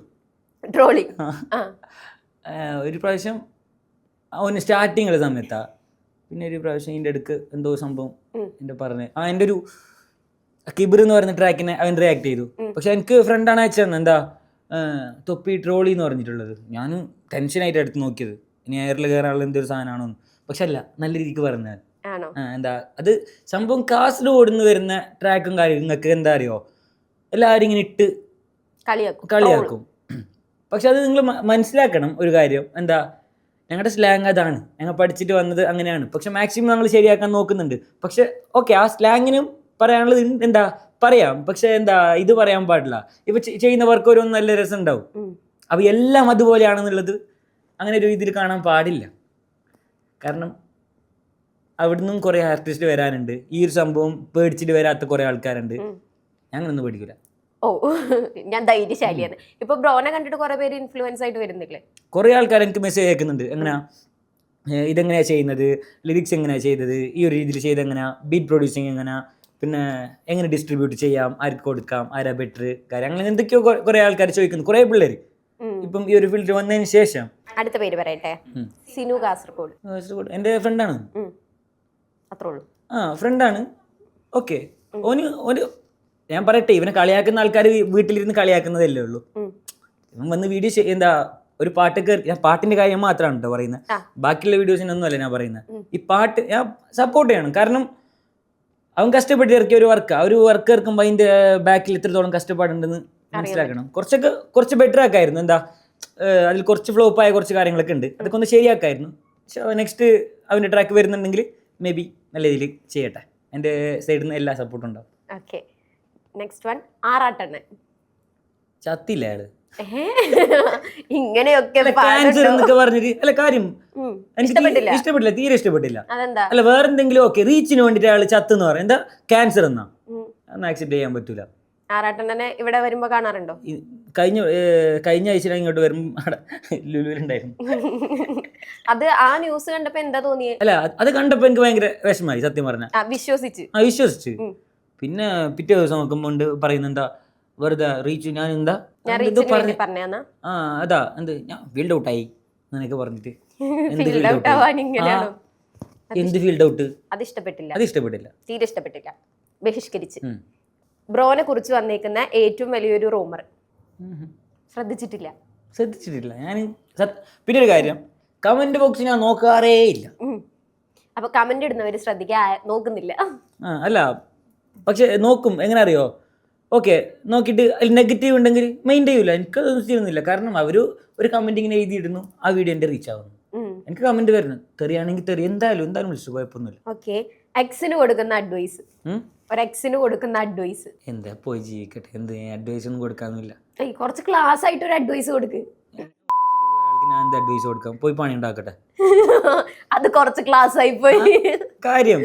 ഒരു പ്രാവശ്യം അവന് സ്റ്റാർട്ടിങ്ങുള്ള സമയത്താ. പിന്നെ ഒരു പ്രാവശ്യം ഇതിൻ്റെ അടുക്ക് എന്തോ സംഭവം എൻ്റെ പറഞ്ഞ് എൻ്റെ ഒരു കിബിർ എന്ന് പറയുന്ന ട്രാക്കിനെ അവൻ റിയാക്ട് ചെയ്തു. പക്ഷെ എനിക്ക് ഫ്രണ്ടാണ് അയച്ചു തന്നെ, എന്താ തൊപ്പി ട്രോളി എന്ന് പറഞ്ഞിട്ടുള്ളത്. ഞാനും ടെൻഷനായിട്ട് എടുത്ത് നോക്കിയത്, ഇനി എയറിൽ കയറാനുള്ള എന്തൊരു സാധനമാണോന്ന്. പക്ഷെ അല്ല, നല്ല രീതിക്ക് പറഞ്ഞാൽ എന്താ അത് സംഭവം കാസർഗോഡ് നിന്ന് വരുന്ന ട്രാക്കും കാര്യങ്ങൾക്ക് എന്താ അറിയോ, എല്ലാവരും ഇങ്ങനെ ഇട്ട് കളിയാക്കും. പക്ഷെ അത് നിങ്ങൾ മനസ്സിലാക്കണം ഒരു കാര്യം, എന്താ ഞങ്ങളുടെ സ്ലാങ് അതാണ്, ഞങ്ങൾ പഠിച്ചിട്ട് വന്നത് അങ്ങനെയാണ്. പക്ഷെ മാക്സിമം ഞങ്ങൾ ശരിയാക്കാൻ നോക്കുന്നുണ്ട്. പക്ഷെ ഓക്കെ, ആ സ്ലാങ്ങിനും പറയാനുള്ളത് എന്താ പറയാം, പക്ഷെ എന്താ ഇത് പറയാൻ പാടില്ല. ഇപ്പൊ ചെയ്യുന്നവർക്ക് ഒരു നല്ല രസം ഉണ്ടാവും. അപ്പൊ എല്ലാം അതുപോലെയാണെന്നുള്ളത് അങ്ങനെ ഒരു ഇതിൽ കാണാൻ പാടില്ല. കാരണം അവിടുന്നും കുറെ ആർട്ടിസ്റ്റ് വരാനുണ്ട്. ഈ ഒരു സംഭവം പേടിച്ചിട്ട് വരാത്ത കുറെ ആൾക്കാരുണ്ട്. ഞങ്ങളൊന്നും പേടിക്കില്ല. ഓ, ഞാൻ ധൈര്യശാലിയാണ്. ഇപ്പൊ ബ്രോനെ കണ്ടിട്ട് കുറെ പേര് ഇൻഫ്ലുവൻസ് ആയിട്ട് വരുന്നില്ലേ? കുറെ ആൾക്കാർ എനിക്ക് മെസ്സേജ് അയക്കുന്നുണ്ട്, എങ്ങനെയാ ഇതെങ്ങനെയാ ചെയ്യുന്നത്, ലിറിക്സ് എങ്ങനെയാ ചെയ്തത്, ഈ ഒരു രീതിയിൽ ചെയ്ത് എങ്ങനെയാ, ബീറ്റ് പ്രൊഡ്യൂസിങ് എങ്ങനെയാ, പിന്നെ എങ്ങനെ ഡിസ്ട്രിബ്യൂട്ട് ചെയ്യാം, ആർക്ക് കൊടുക്കാം, ആരാ ബെറ്റർ കാര്യം, അങ്ങനെ എന്തൊക്കെയോ കുറെ ആൾക്കാർ ചോദിക്കുന്നു. കുറെ പിള്ളേർ ഇപ്പം ഈ ഒരു ഫീൽഡ് വന്നതിന് ശേഷം. അടുത്ത പേര് പറയട്ടെ, സിനു കാസർഗോഡ്. എൻ്റെ ഫ്രണ്ടാണ്. അത്രേ ഉള്ളൂ. ഫ്രണ്ടാണ്. ഓക്കെ, ഓന് ഞാൻ പറയട്ടെ, ഇവനെ കളിയാക്കുന്ന ആൾക്കാർ വീട്ടിലിരുന്ന് കളിയാക്കുന്നതല്ലേ ഉള്ളൂ. ഇവൻ വന്ന് വീഡിയോ എന്താ ഒരു പാട്ടൊക്കെ, ഞാൻ പാട്ടിന്റെ കാര്യം മാത്രമാണ് കേട്ടോ പറയുന്നത്, ബാക്കിയുള്ള വീഡിയോസിനൊന്നും അല്ല ഞാൻ പറയുന്നത്. ഈ പാട്ട് ഞാൻ സപ്പോർട്ട് ചെയ്യണം. കാരണം അവൻ കഷ്ടപ്പെട്ട് ഇറക്കിയ ഒരു വർക്ക്, ആ ഒരു വർക്ക് ഇറക്കുമ്പോൾ അതിന്റെ ബാക്കിൽ എത്രത്തോളം കഷ്ടപ്പാടുണ്ടെന്ന് മനസ്സിലാക്കണം. കുറച്ച് ബെറ്റർ ആക്കായിരുന്നു. എന്താ അതിൽ കുറച്ച് ഫ്ലോപ്പായ കുറച്ച് കാര്യങ്ങളൊക്കെ ഉണ്ട്, അതൊക്കെ ഒന്ന് ശരിയാക്കായിരുന്നു. പക്ഷെ നെക്സ്റ്റ് അവൻ്റെ ട്രാക്ക് വരുന്നുണ്ടെങ്കിൽ മേ ബി നല്ല രീതിയിൽ ചെയ്യട്ടെ. എൻ്റെ സൈഡിൽ നിന്ന് എല്ലാ സപ്പോർട്ടും ഉണ്ടാവും. Okay, next one Arattannan. ചത്തില്ല അയാള്. ഇങ്ങനെയൊക്കെ ക്യാൻസർ എന്നൊക്കെ പറഞ്ഞിട്ട് അല്ല കാര്യം ഇഷ്ടപ്പെട്ടില്ല, തീരെ ഇഷ്ടപ്പെട്ടില്ല. അല്ല വേറെ എന്തെങ്കിലും ഓക്കെ, റീച്ചിന് വേണ്ടിട്ട് അയാൾ ചത്തെന്ന് പറയാം, എന്താ ക്യാൻസർ എന്നാ, അതൊന്നും ആക്സെപ്റ്റ് ചെയ്യാൻ പറ്റൂല. ആറാട്ടണ്ണനെ ഇവിടെ വരുമ്പോ കാണാറുണ്ടോ? കഴിഞ്ഞ ആഴ്ച ഇങ്ങോട്ട് വരുമ്പോ ലുലുവിലുണ്ടായിരുന്നു. അത് ആ ന്യൂസ് കണ്ടപ്പോ എന്താ തോന്നിയേ? അല്ല അത് കണ്ടപ്പോ എനിക്ക് ഭയങ്കര വിഷമായി സത്യം പറഞ്ഞ. വിശ്വസിച്ച് പിന്നെ പിറ്റേ ദിവസം നോക്കുമ്പോണ്ട് പറയുന്ന എന്താ വെറുതെ റീച്ച്, ഞാൻ എന്താ അതാ എന്ത് ഞാൻ ഫീൽഡ് ഔട്ടായി അങ്ങനെയൊക്കെ പറഞ്ഞിട്ട് ഫീൽഡ് ഔട്ട് ആവാൻ ഇങ്ങനെയാണോ? എന്ത് ഫീൽഡ് ഔട്ട്? അത് ഇഷ്ടപ്പെട്ടില്ല, അത് ഇഷ്ടപ്പെട്ടില്ല, തീരെ ഇഷ്ടപ്പെട്ടില്ല, ബഹിഷ്കരിച്ച്. ബ്രോനെ കുറിച്ച് വന്നേക്കുന്ന ഏറ്റവും വലിയൊരു റൂമർ ശ്രദ്ധിച്ചിട്ടില്ല. ഞാൻ പിന്നെ ഒരു കാര്യം, കമന്റ് ബോക്സ് ഞാൻ നോക്കാറേ ഇല്ല. അപ്പൊ കമന്റ് ഇടുന്നവര് നോക്കുന്നില്ല. അല്ല, പക്ഷെ നോക്കും. എങ്ങനെ അറിയോ? ഓക്കെ, നോക്കിയിട്ട് അതിൽ നെഗറ്റീവ് ഉണ്ടെങ്കിൽ മെയിൻ ചെയ്യൂല. എനിക്കതൊന്നും ചെയ്യുന്നില്ല. കാരണം ഒരു കമന്റ് ഇങ്ങനെ എഴുതിയിടുന്നു, ആ വീഡിയോ എൻ്റെ റീച്ച് ആവുന്നു. എനിക്ക് കമന്റ് വരുന്നു, തെറിയാണെങ്കിൽ തെറി, എന്തായാലും വിളിച്ചു, കുഴപ്പമൊന്നുമില്ല. ഓക്കെ, എക്സിന് കൊടുക്കുന്ന അഡ്വൈസ്, ഒരു എക്സിന് കൊടുക്കുന്ന അഡ്വൈസ് എന്താ? പോയി ജീവിക്കട്ടെ, എന്ത് അഡ്വൈസ് ഒന്നും കൊടുക്കാന്നില്ല. കുറച്ച് ക്ലാസ് ആയിട്ട് ഒരു അഡ്വൈസ് കൊടുക്ക്. ഞാൻ എന്ത് അഡ്വൈസ് കൊടുക്കാം? പോയി പണി ഉണ്ടാക്കട്ടെ. അത് കുറച്ച് ക്ലാസ് ആയി പോയി. കാര്യം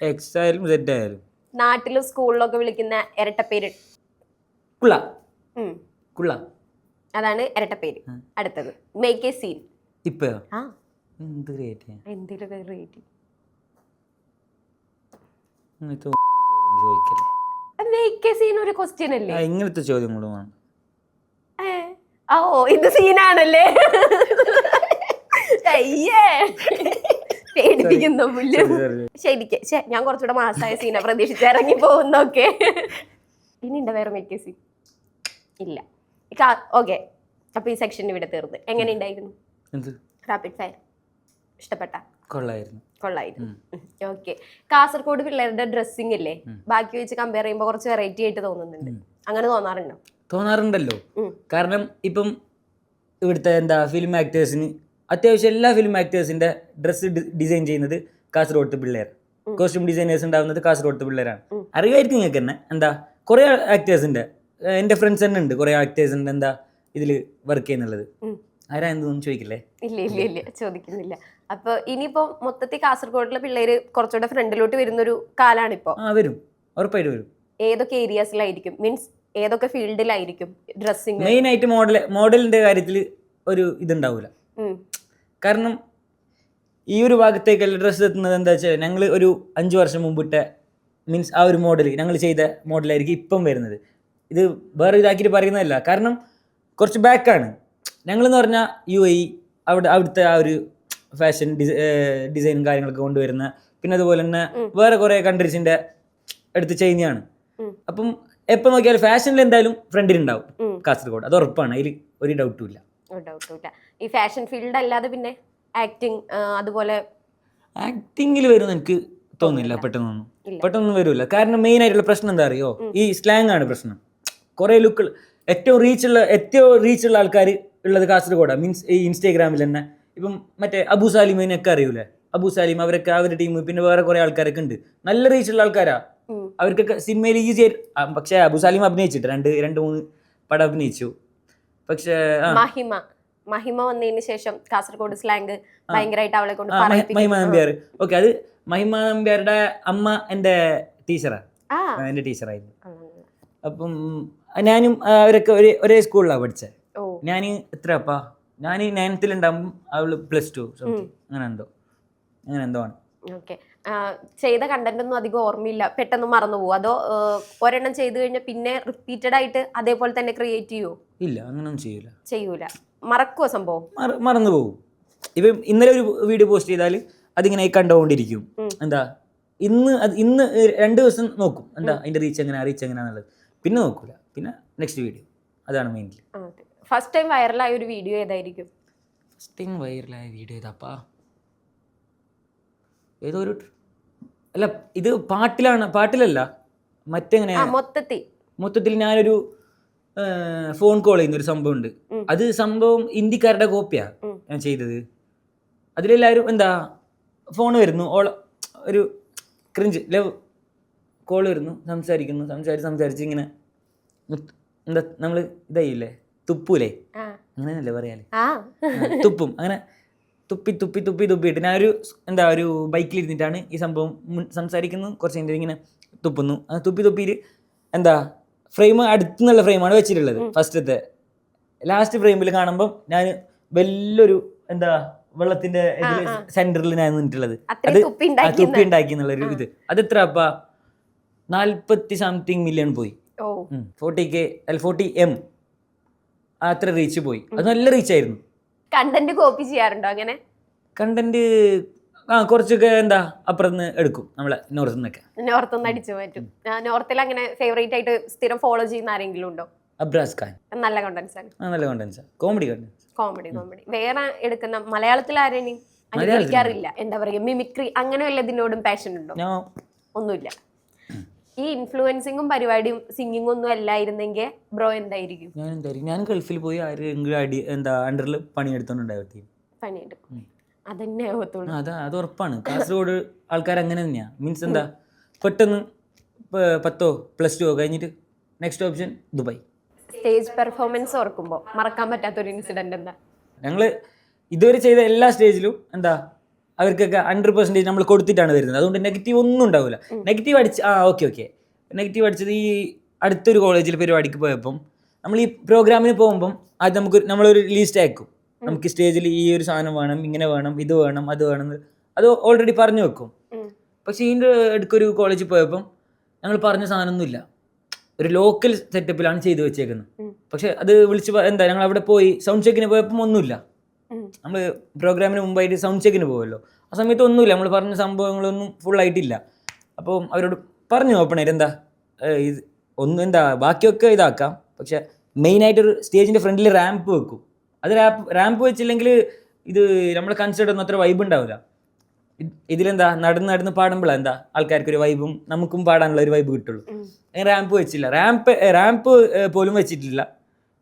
എക്സ് ആയാലും സെറ്റ് ആയാലും നാട്ടിലും സ്കൂളിലൊക്കെ വിളിക്കുന്ന ഇരട്ടപ്പേര് കുള്ള കുള്ള, അതാണ് ഇരട്ടപ്പേര്. അടുത്തത് മേക്ക് എ സീൻ. ഇപ്പൊ എന്ത് ക്രിയേറ്റ് എന്തെങ്കിലും ക്രിയേറ്റ് ചോദിക്കല്ലേ? മേക്ക് എ സീൻ ഒരു ക്വസ്റ്റ്യൻ അല്ലേ? ഇങ്ങനത്തെ ചോദ്യങ്ങളും വേണം. ഓ, ഇത് സീനാണല്ലേ? അയ്യേ, പേടിപ്പിക്കുന്ന പുല്ല്. ശരിക്കും ഞാൻ കുറച്ചുകൂടെ മാസമായ സീന പ്രതീക്ഷിച്ച് ഇറങ്ങി പോകുന്നൊക്കെ. ഇനി ഉണ്ടോ വേറെ മേക്ക് എ സീൻ? ഇല്ല. ഓക്കെ, അപ്പൊ ഈ സെക്ഷൻ ഇവിടെ തീർന്ന്. എങ്ങനെ ഉണ്ടായിരുന്നു റാപ്പിഡ് ഫയർ? ഇഷ്ടപ്പെട്ട? കൊള്ളായിരുന്നു. ഓക്കെ, കാസർഗോഡ് പിള്ളേരുടെ ഡ്രസ്സിംഗ് ഇല്ലേ, ബാക്കി വെച്ച് കമ്പയർ ചെയ്യുമ്പോൾ കുറച്ച് വെറൈറ്റി ആയിട്ട് തോന്നുന്നുണ്ട്. അങ്ങനെ തോന്നാറുണ്ടല്ലോ. കാരണം ഇപ്പം ഇവിടുത്തെ ഫിലിം ആക്ടേഴ്സിന് അത്യാവശ്യം എല്ലാ ഫിലിം ആക്ടേഴ്സിന്റെ ഡ്രസ്സ് ഡിസൈൻ ചെയ്യുന്നത് കാസർഗോഡത്തെ പിള്ളേർ. കോസ്റ്റ്യൂം ഡിസൈനേഴ്സ് ഉണ്ടാവുന്നത് കാസർഗോഡത്തെ പിള്ളേരാണ്. അറിയായിരിക്കും നിങ്ങൾക്ക് തന്നെ. കുറെ ആക്ടേഴ്സിന്റെ, എൻ്റെ ഫ്രണ്ട്സ് തന്നെ ഉണ്ട് കുറെ ആക്ടേഴ്സിന്റെ ഇതിൽ വർക്ക് ചെയ്യുന്നുള്ളത്. ആരാ എന്തൊന്നും ചോദിക്കില്ലേ? ഇല്ല, ചോദിക്കുന്നില്ല. അപ്പൊ ഇനിയിപ്പോ മൊത്തത്തിൽ കാസർഗോഡിലെ പിള്ളേര് കുറച്ചുകൂടെ ഫ്രണ്ടിലോട്ട് വരുന്നൊരു കാലാണിപ്പോ. വരും, ഉറപ്പായിട്ട് വരും. ഏതൊക്കെ ഏരിയാസിലായിരിക്കും, മീൻസ് ഏതൊക്കെ ഫീൽഡിലായിരിക്കും ഡ്രസ്സിങ്? മെയിൻ ആയിട്ട് മോഡലിന്റെ കാര്യത്തിൽ ഒരു ഇതുണ്ടാവൂല. കാരണം ഈ ഒരു ഭാഗത്തേക്കല്ല ഡ്രസ്സ് എത്തുന്നത്. എന്താ വെച്ചാൽ ഞങ്ങൾ ഒരു 5 വർഷം മുമ്പിട്ട മീൻസ് ആ ഒരു മോഡൽ ഞങ്ങൾ ചെയ്ത മോഡലായിരിക്കും ഇപ്പം വരുന്നത്. ഇത് വേറെ ഇതാക്കിയിട്ട് പറയുന്നതല്ല. കാരണം കുറച്ച് ബാക്കാണ് ഞങ്ങളെന്ന് പറഞ്ഞാൽ. UAE അവിടുത്തെ ആ ഒരു ഫാഷൻ ഡിസൈനും കാര്യങ്ങളൊക്കെ കൊണ്ടുവരുന്ന, പിന്നെ അതുപോലെ തന്നെ വേറെ കുറേ കൺട്രീസിൻ്റെ അടുത്ത് ചെയ്യുന്നതാണ്. അപ്പം എപ്പോൾ നോക്കിയാലും ഫാഷനിൽ എന്തായാലും ഫ്രണ്ടിലുണ്ടാവും കാസർഗോഡ്, അത് ഉറപ്പാണ്. അതിൽ ഒരു ഡൗട്ടും ഇല്ല. ഈ ഫാഷൻ ഫീൽഡ് അല്ലാതെ പിന്നെ ആക്ടിങ്, അതുപോലെ ആക്ടിങ്ങിൽ വരുമെന്ന് എനിക്ക് തോന്നുന്നില്ല. പെട്ടെന്നൊന്നും വരില്ല. കാരണം മെയിൻ ആയിട്ടുള്ള പ്രശ്നം എന്താ അറിയോ? ഈ സ്ലാങ് ആണ് പ്രശ്നം. കുറേ ലുക്കുകൾ, ഏറ്റവും റീച്ചുള്ള ആൾക്കാർ ഉള്ളത് കാസർഗോഡാണ്. മീൻസ് ഈ ഇൻസ്റ്റാഗ്രാമിൽ തന്നെ ഇപ്പം മറ്റേ അബു സാലിമിനൊക്കെ അറിയൂലേ? അബു സാലിം, അവരൊക്കെ അവരുടെ ടീം, പിന്നെ വേറെ കുറേ ആൾക്കാരൊക്കെ ഉണ്ട്. നല്ല റീച്ചുള്ള ആൾക്കാരാ. അവർക്കൊക്കെ സിനിമയിൽ ഈസി ആയിട്ട്. പക്ഷേ അബു സാലിം അഭിനയിച്ചിട്ട് 2-3 പടം അഭിനയിച്ചു. പക്ഷേ മഹിമ വന്നതിന് ശേഷം കാസർഗോഡ് സ്ലാങ് ഭയങ്കരമായിട്ട് അവളെ കൊണ്ട് മഹിമ നമ്പ്യാർ. ഓക്കെ, അത് മഹിമ നമ്പ്യാരുടെ അമ്മ എൻ്റെ ടീച്ചറാണ്, എൻ്റെ ടീച്ചറായിരുന്നു. അപ്പം ഞാനും അവരൊക്കെ ഒരേ സ്കൂളിലാണ് പഠിച്ചത്. ഞാൻ എത്രപ്പാ, ഞാൻ 9th ഉണ്ടാകുമ്പോൾ അവള് +2 അങ്ങനെ എന്തോ ആണ്. ഓക്കെ, ചെയ്ത കണ്ടന്റ് ഒന്നും അധികം ഓർമ്മയില്ല, പെട്ടെന്ന് മറന്നു പോകും? അതോ ഒരെണ്ണം ചെയ്തു കഴിഞ്ഞാൽ പിന്നെ റിപ്പീറ്റഡ് ആയിട്ട് അതേപോലെ തന്നെ ക്രിയേറ്റ് ചെയ്യുമോ? ഇല്ല, അങ്ങനൊന്നും ചെയ്യൂല. മറക്കുവോ സംഭവം? മറന്നു പോകും. ഇപ്പം ഇന്നലെ ഒരു വീഡിയോ പോസ്റ്റ് ചെയ്താൽ അതിങ്ങനെ കണ്ടുകൊണ്ടിരിക്കും. ഇന്ന് 2 ദിവസം നോക്കും, അതിന്റെ റീച്ച് എങ്ങനെയാണെന്നുള്ളത്. പിന്നെ നോക്കൂല, പിന്നെ നെക്സ്റ്റ് വീഡിയോ. അതാണ് മെയിൻലി. ഫസ്റ്റ് ടൈം വൈറലായ ഒരു വീഡിയോ ഏതായിരിക്കും? ഫസ്റ്റ് ടൈം വൈറലായ വീഡിയോ ഏതാപ്പാ? ഏതോ ഒരു, അല്ല ഇത് പാട്ടിലല്ല, മറ്റെങ്ങനെയാ മൊത്തത്തിൽ ഞാനൊരു ഫോൺ കോൾ ചെയ്യുന്നൊരു സംഭവം ഉണ്ട്. അത് സംഭവം ഹിന്ദിക്കാരുടെ കോപ്പിയാ ഞാൻ ചെയ്തത്. അതിലെല്ലാവരും ഫോൺ വരുന്നു, ഒരു ക്രിഞ്ച് ലവ് കോൾ വരുന്നു, സംസാരിച്ച് ഇങ്ങനെ നമ്മൾ ഇതായില്ലേ, തുപ്പൂലേ, അങ്ങനെയല്ലേ പറയാല്ലേ, തുപ്പും. അങ്ങനെ തുപ്പിയിട്ട് ഞാനൊരു ഒരു ബൈക്കിലിരുന്നിട്ടാണ് ഈ സംഭവം സംസാരിക്കുന്നു. കുറച്ച് കഴിഞ്ഞിട്ട് ഇങ്ങനെ തുപ്പുന്നു. അത് തുപ്പിയിട്ട് ഫ്രെയിം അടുത്തുനിന്നുള്ള ഫ്രെയിമാണ് വെച്ചിട്ടുള്ളത്. ഫസ്റ്റത്തെ ലാസ്റ്റ് ഫ്രെയിമിൽ കാണുമ്പോൾ ഞാൻ വലിയൊരു വെള്ളത്തിന്റെ സെന്ററിൽ ഞാൻ നിന്നിട്ടുള്ളത്. അത് തുപ്പി ഉണ്ടാക്കി എന്നുള്ളൊരു ഇത്. അതെത്ര അപ്പാ 40 മില്യൺ പോയി. 40M അത്ര റീച്ച് പോയി. അത് നല്ല റീച്ചായിരുന്നു. കണ്ടന്റ് കോപ്പി ചെയ്യാറുണ്ടോ അങ്ങനെ? കണ്ടന്റ് കുറച്ചൊക്കെ എന്താ അപ്പുറത്ത് എടുക്കും നമ്മളെ നോർത്ത് നിന്നൊക്കെ. നോർത്തുനിന്ന് അടിച്ചു മാറ്റും. നോർത്തിൽ അങ്ങനെ ഫേവറേറ്റ് ആയിട്ട് സ്ഥിരം ഫോളോ ചെയ്യുന്ന ആരെങ്കിലും ഉണ്ടോ? അബ്രാസ് ഖാൻ നല്ല കണ്ടന്റ്സ് ആണ്. നല്ല കണ്ടന്റ്സ്, കോമഡി കോമഡി. വേറെ എടുക്കുന്ന മലയാളത്തിൽ ആരെയും അനുകരിക്കാറില്ല? എന്താ പറയാ, മിമിക്രി അങ്ങനെ വല്ലതിനോടും പാഷൻ ഉണ്ടോ? ഒന്നുമില്ല. ഈ ഇൻഫ്ലുവൻസിങ്ങും പരിപാടിയും സിംഗിങ്ങും ഒന്നും അല്ലായിരുന്നെങ്കിൽ ബ്രോ എന്തായിരിക്കും? ഞാൻ ഗൾഫിൽ പോയി ആരെങ്കിലും അണ്ടറിൽ പണിയെടുത്തോണ്ടായി പണിയെടുക്കും. അതന്നെ ആവത്തുള്ളൂ. അത് ഉറപ്പാണ്. കാസർഗോഡ് ആൾക്കാർ അങ്ങനെ തന്നെയാ. മീൻസ് എന്താ, പെട്ടെന്ന് 10 +2 കഴിഞ്ഞിട്ട് next option Dubai. Stage performance ഓർക്കുമ്പോൾ മറക്കാൻ പറ്റാത്തൊരു ഇൻസിഡന്റ് എന്താ? ഞങ്ങൾ ഇതുവരെ ചെയ്ത എല്ലാ സ്റ്റേജിലും എന്താ അവർക്കൊക്കെ 100% നമ്മൾ കൊടുത്തിട്ടാണ് വരുന്നത്. അതുകൊണ്ട് നെഗറ്റീവ് ഒന്നും ഉണ്ടാവില്ല. നെഗറ്റീവ് അടിച്ച് ഓക്കെ നെഗറ്റീവ് അടിച്ചത് ഈ അടുത്തൊരു കോളേജിൽ പരിപാടിക്ക് പോയപ്പം നമ്മൾ ഈ പ്രോഗ്രാമിന് പോകുമ്പം അത് നമ്മളൊരു ലിസ്റ്റ് അയക്കും. നമുക്ക് സ്റ്റേജിൽ ഈ ഒരു സാധനം വേണം, ഇങ്ങനെ വേണം, ഇത് വേണം, അത് വേണം, അത് ഓൾറെഡി പറഞ്ഞു വെക്കും. പക്ഷേ ഇതിൻ്റെ അടുത്തൊരു കോളേജിൽ പോയപ്പം ഞങ്ങൾ പറഞ്ഞ സാധനമൊന്നുമില്ല. ഒരു ലോക്കൽ സെറ്റപ്പിലാണ് ചെയ്തു വെച്ചേക്കുന്നത്. പക്ഷെ അത് വിളിച്ച് എന്താ ഞങ്ങൾ അവിടെ പോയി സൗണ്ട് ചെക്കിന് പോയപ്പം ഒന്നുമില്ല. നമ്മൾ പ്രോഗ്രാമിന് മുമ്പായിട്ട് സൗണ്ട് ചെക്കിന് പോകുമല്ലോ, ആ സമയത്ത് ഒന്നുമില്ല. നമ്മൾ പറഞ്ഞ സംഭവങ്ങളൊന്നും ഫുള്ളായിട്ടില്ല. അപ്പം അവരോട് പറഞ്ഞു ഓപ്പണായിട്ട് എന്താ ഇത് ഒന്നും എന്താ ബാക്കിയൊക്കെ ഇതാക്കാം, പക്ഷെ മെയിനായിട്ടൊരു സ്റ്റേജിൻ്റെ ഫ്രണ്ടിൽ റാമ്പ് വെക്കും. അത് റാമ്പ് വെച്ചില്ലെങ്കിൽ ഇത് നമ്മളെ കൺസേർട്ട് ഒന്നും അത്ര വൈബ് ഉണ്ടാവില്ല. ഇതിലെന്താ നടന്ന് പാടുമ്പോഴാണ് എന്താ ആൾക്കാർക്ക് ഒരു വൈബും നമുക്കും പാടാനുള്ള ഒരു വൈബ് കിട്ടുള്ളൂ. അങ്ങനെ റാമ്പ് വെച്ചില്ല. റാമ്പ് പോലും വെച്ചിട്ടില്ല.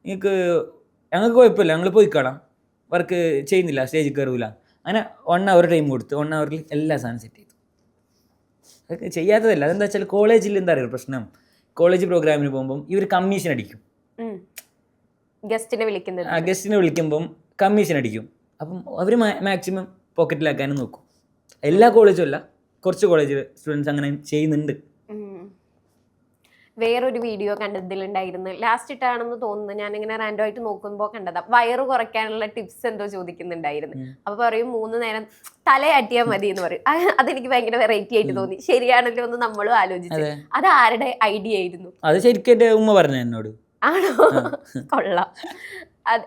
ഞങ്ങൾക്ക് കുഴപ്പമില്ല, ഞങ്ങൾ പോയി കാണാം, വർക്ക് ചെയ്യുന്നില്ല, സ്റ്റേജിൽ കയറൂല. അങ്ങനെ 1 hour ടൈം കൊടുത്ത് 1 hourൽ എല്ലാ സാധനം സെറ്റ് ചെയ്തു. അതൊക്കെ ചെയ്യാത്തതല്ല. അതെന്താ വെച്ചാൽ കോളേജിൽ എന്താ പറയുക പ്രശ്നം, കോളേജ് പ്രോഗ്രാമിന് പോകുമ്പം ഇവർ കമ്മീഷൻ അടിക്കും. ഗസ്റ്റിനെ വിളിക്കുമ്പം കമ്മീഷൻ അടിക്കും. അപ്പം അവർ മാക്സിമം പോക്കറ്റിലാക്കാനും നോക്കും. എല്ലാ കോളേജും അല്ല, കുറച്ച് കോളേജ് സ്റ്റുഡൻസ് അങ്ങനെ ചെയ്യുന്നുണ്ട്. വേറൊരു വീഡിയോ കണ്ടതിലുണ്ടായിരുന്നു, ലാസ്റ്റ് ഇട്ടാണെന്ന് തോന്നുന്നു, ഞാനിങ്ങനെ റാൻഡം ആയിട്ട് നോക്കുമ്പോൾ കണ്ടതാ, വയറ് കുറയ്ക്കാനുള്ള ടിപ്സ് എന്തോ ചോദിക്കുന്നുണ്ടായിരുന്നു. അപ്പൊ പറയും 3 നേരം തലയാട്ടിയാൽ മതി എന്ന് പറയും. അതെനിക്ക് ഭയങ്കര വെറൈറ്റി ആയിട്ട് തോന്നി. ശരിയാണല്ലോ എന്ന് നമ്മളും ആലോചിച്ചു. അത് ആരുടെ ഐഡിയ ആയിരുന്നു? അത് ശരിക്കും എൻ്റെ ഉമ്മ പറഞ്ഞു എന്നോട്. ആണോ? കൊള്ളാം. അത്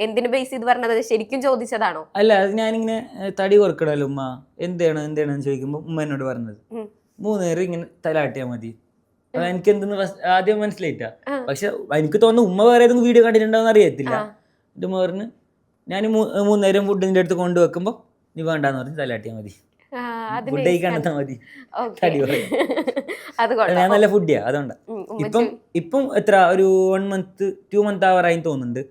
എന്തിനു ബേസ് ചെയ്ത് പറഞ്ഞത്? ശരിക്കും ചോദിച്ചതാണോ? അല്ല, അത് ഞാനിങ്ങനെ തടി കുറക്കണല്ലോ ഉമ്മ, എന്താണെന്ന് ചോദിക്കുമ്പോൾ ഉമ്മ എന്നോട് പറഞ്ഞത് 3 നേരം ഇങ്ങനെ തലയാട്ടിയാൽ മതി. എനിക്ക് എന്തെന്ന് ആദ്യം മനസ്സിലായിട്ടാ. പക്ഷെ എനിക്ക് തോന്നുന്നു ഉമ്മ വേറെ ഏതെങ്കിലും വീഡിയോ കണ്ടിട്ടുണ്ടോന്ന് അറിയത്തില്ല. എൻ്റെ ഉമ്മ പറഞ്ഞ് ഞാൻ 3 നേരം ഫുഡ് നിന്റെ അടുത്ത് കൊണ്ടുവെക്കുമ്പോൾ നീ വേണ്ടാന്ന് പറഞ്ഞ് തലയാട്ടിയാൽ മതി, ഫുഡ് കഴിക്കാണ്ടാ മതി, തടി കുറയും. ഞാൻ നല്ല ഫുഡിയാ, അതുകൊണ്ടാ. ഇപ്പം എത്ര ഒരു 1 month 2 month ആവാറായി തോന്നുന്നുണ്ട്.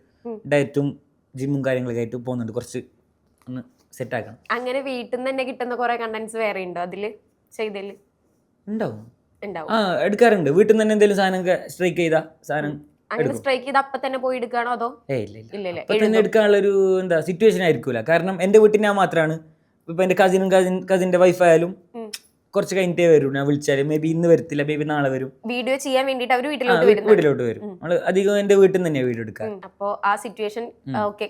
ഡയറ്റും ജിമ്മും കാര്യങ്ങളൊക്കെ ആയിട്ട് പോകുന്നുണ്ട്. കുറച്ച് ഒന്ന് സെറ്റ് ആക്കണം. അങ്ങനെ വീട്ടിൽ നിന്ന് തന്നെ കിട്ടുന്ന കുറെ കണ്ടന്റ്സ് വേറെ ഉണ്ടോ അതില് ചെയ്തതില്? ഉണ്ടാവും. എടുക്കാറുണ്ട്. വീട്ടിൽ നിന്ന് തന്നെ എന്തെങ്കിലും സാധനം സ്ട്രൈക്ക് ചെയ്ത സാധനം സ്ട്രൈക്ക് ചെയ്ത് അപ്പൊ തന്നെ പോയി എടുക്കാണോ അതോ? അപ്പൊ തന്നെ എടുക്കാനുള്ള ഒരു എന്താ സിറ്റുവേഷൻ ആയിരിക്കൂല. കാരണം എന്റെ വീട്ടിൽ ഞാൻ മാത്രമാണ്. ഇപ്പൊ എന്റെ കസിന്റെ വൈഫായാലും കുറച്ച് കഴിഞ്ഞിട്ടേ വരും. ഞാൻ വിളിച്ചാലും മേ ബി ഇന്ന് വരത്തില്ല, മേ ബി നാളെ വരും. വീഡിയോ ചെയ്യാൻ വേണ്ടിട്ട് അവര് വീട്ടിലോട്ട് വരും. നമ്മള് അധികം എന്റെ വീട്ടിൽ നിന്ന് തന്നെയാണ് വീഡിയോ എടുക്കുക. അപ്പൊ ആ സിറ്റുവേഷൻ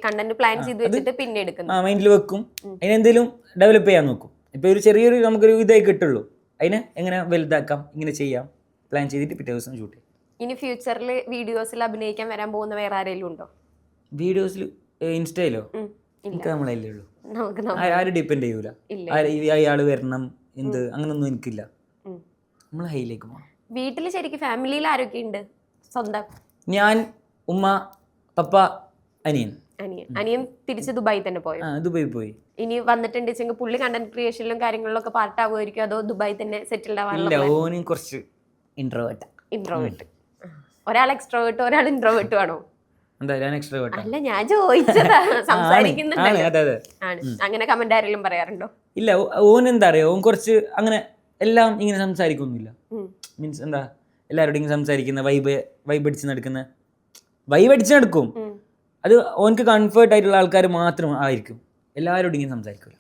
കണ്ടന്റ് പ്ലാൻ ചെയ്ത് വെച്ചിട്ട് പിന്നെ എടുക്കുന്നു. മൈൻഡിൽ വെക്കും. അതിനെന്തെങ്കിലും ഡെവലപ്പ് ചെയ്യാൻ നോക്കും. ഇപ്പൊ ഒരു ചെറിയൊരു നമുക്കൊരു ഇതായി കിട്ടുള്ളൂ. അതിനെ എങ്ങനെ വലുതാക്കാം, ഇങ്ങനെ ചെയ്യാം, പ്ലാൻ ചെയ്തിട്ട് പിറ്റേ ദിവസം ഷൂട്ട് ചെയ്യും. ഇനി ഫ്യൂച്ചറിൽ വീഡിയോസിൽ അഭിനയിക്കാൻ വരാൻ പോകുന്ന വേറെ ആരെങ്കിലും ഉണ്ടോ? വീഡിയോസിൽ ഇൻസ്റ്റയിലോ? എനിക്ക് നമ്മളല്ലേ ഉള്ളൂ. ആരും ഡിപ്പെൻഡ് ചെയ്യൂല. അയാള് വരണം എന്ത് അങ്ങനൊന്നും എനിക്കില്ല. നമ്മൾ ഹൈയിലേക്ക് പോകണം. വീട്ടിൽ ശരിക്കും ഫാമിലിയിൽ ആരൊക്കെ ഉണ്ട്? സ്വന്തം ഞാൻ, ഉമ്മ, പപ്പ, അനിയൻ തിരിച്ച് ദുബായി തന്നെ പോയോ? ദുബായി പോയി. ഇനി വന്നിട്ടുണ്ടെങ്കിൽ പുള്ളി കണ്ടന്റ് ക്രിയേഷനിലും കാര്യങ്ങളിലൊക്കെ പാർട്ട് ആവുമായിരിക്കും, അതോ ദുബായി തന്നെ സെറ്റിൽഡ് ആവാനുള്ള? ഓന് കുറച്ച് ഇൻട്രോവേർട്ട്. ഒരാൾ എക്സ്ട്രോവേർട്ട്, ഒരാൾ ഇൻട്രോവേർട്ടും ആണോ? അല്ല, ഞാൻ ചോദിച്ചതാ. സംസാരിക്കുന്നുണ്ടല്ലോ. അങ്ങനെ കമന്റ് ആരെങ്കിലും പറയാറുണ്ടോ? ഇല്ല, ഓൻ എന്താ അറിയോ, ഓൻ കുറച്ച് അങ്ങനെ എല്ലാം ഇങ്ങനെ സംസാരിക്കൊന്നുമില്ല. മീൻസ് എന്താ എല്ലാവരോടും ഇങ്ങനെ സംസാരിക്കുന്ന വൈബ് അടിച്ച് നടക്കും. അത് ഓനക്ക് കംഫർട്ട് ആയിട്ടുള്ള ആൾക്കാർ മാത്രം ആയിരിക്കും. എല്ലാവരോടും ഇങ്ങനെ സംസാരിക്കില്ല.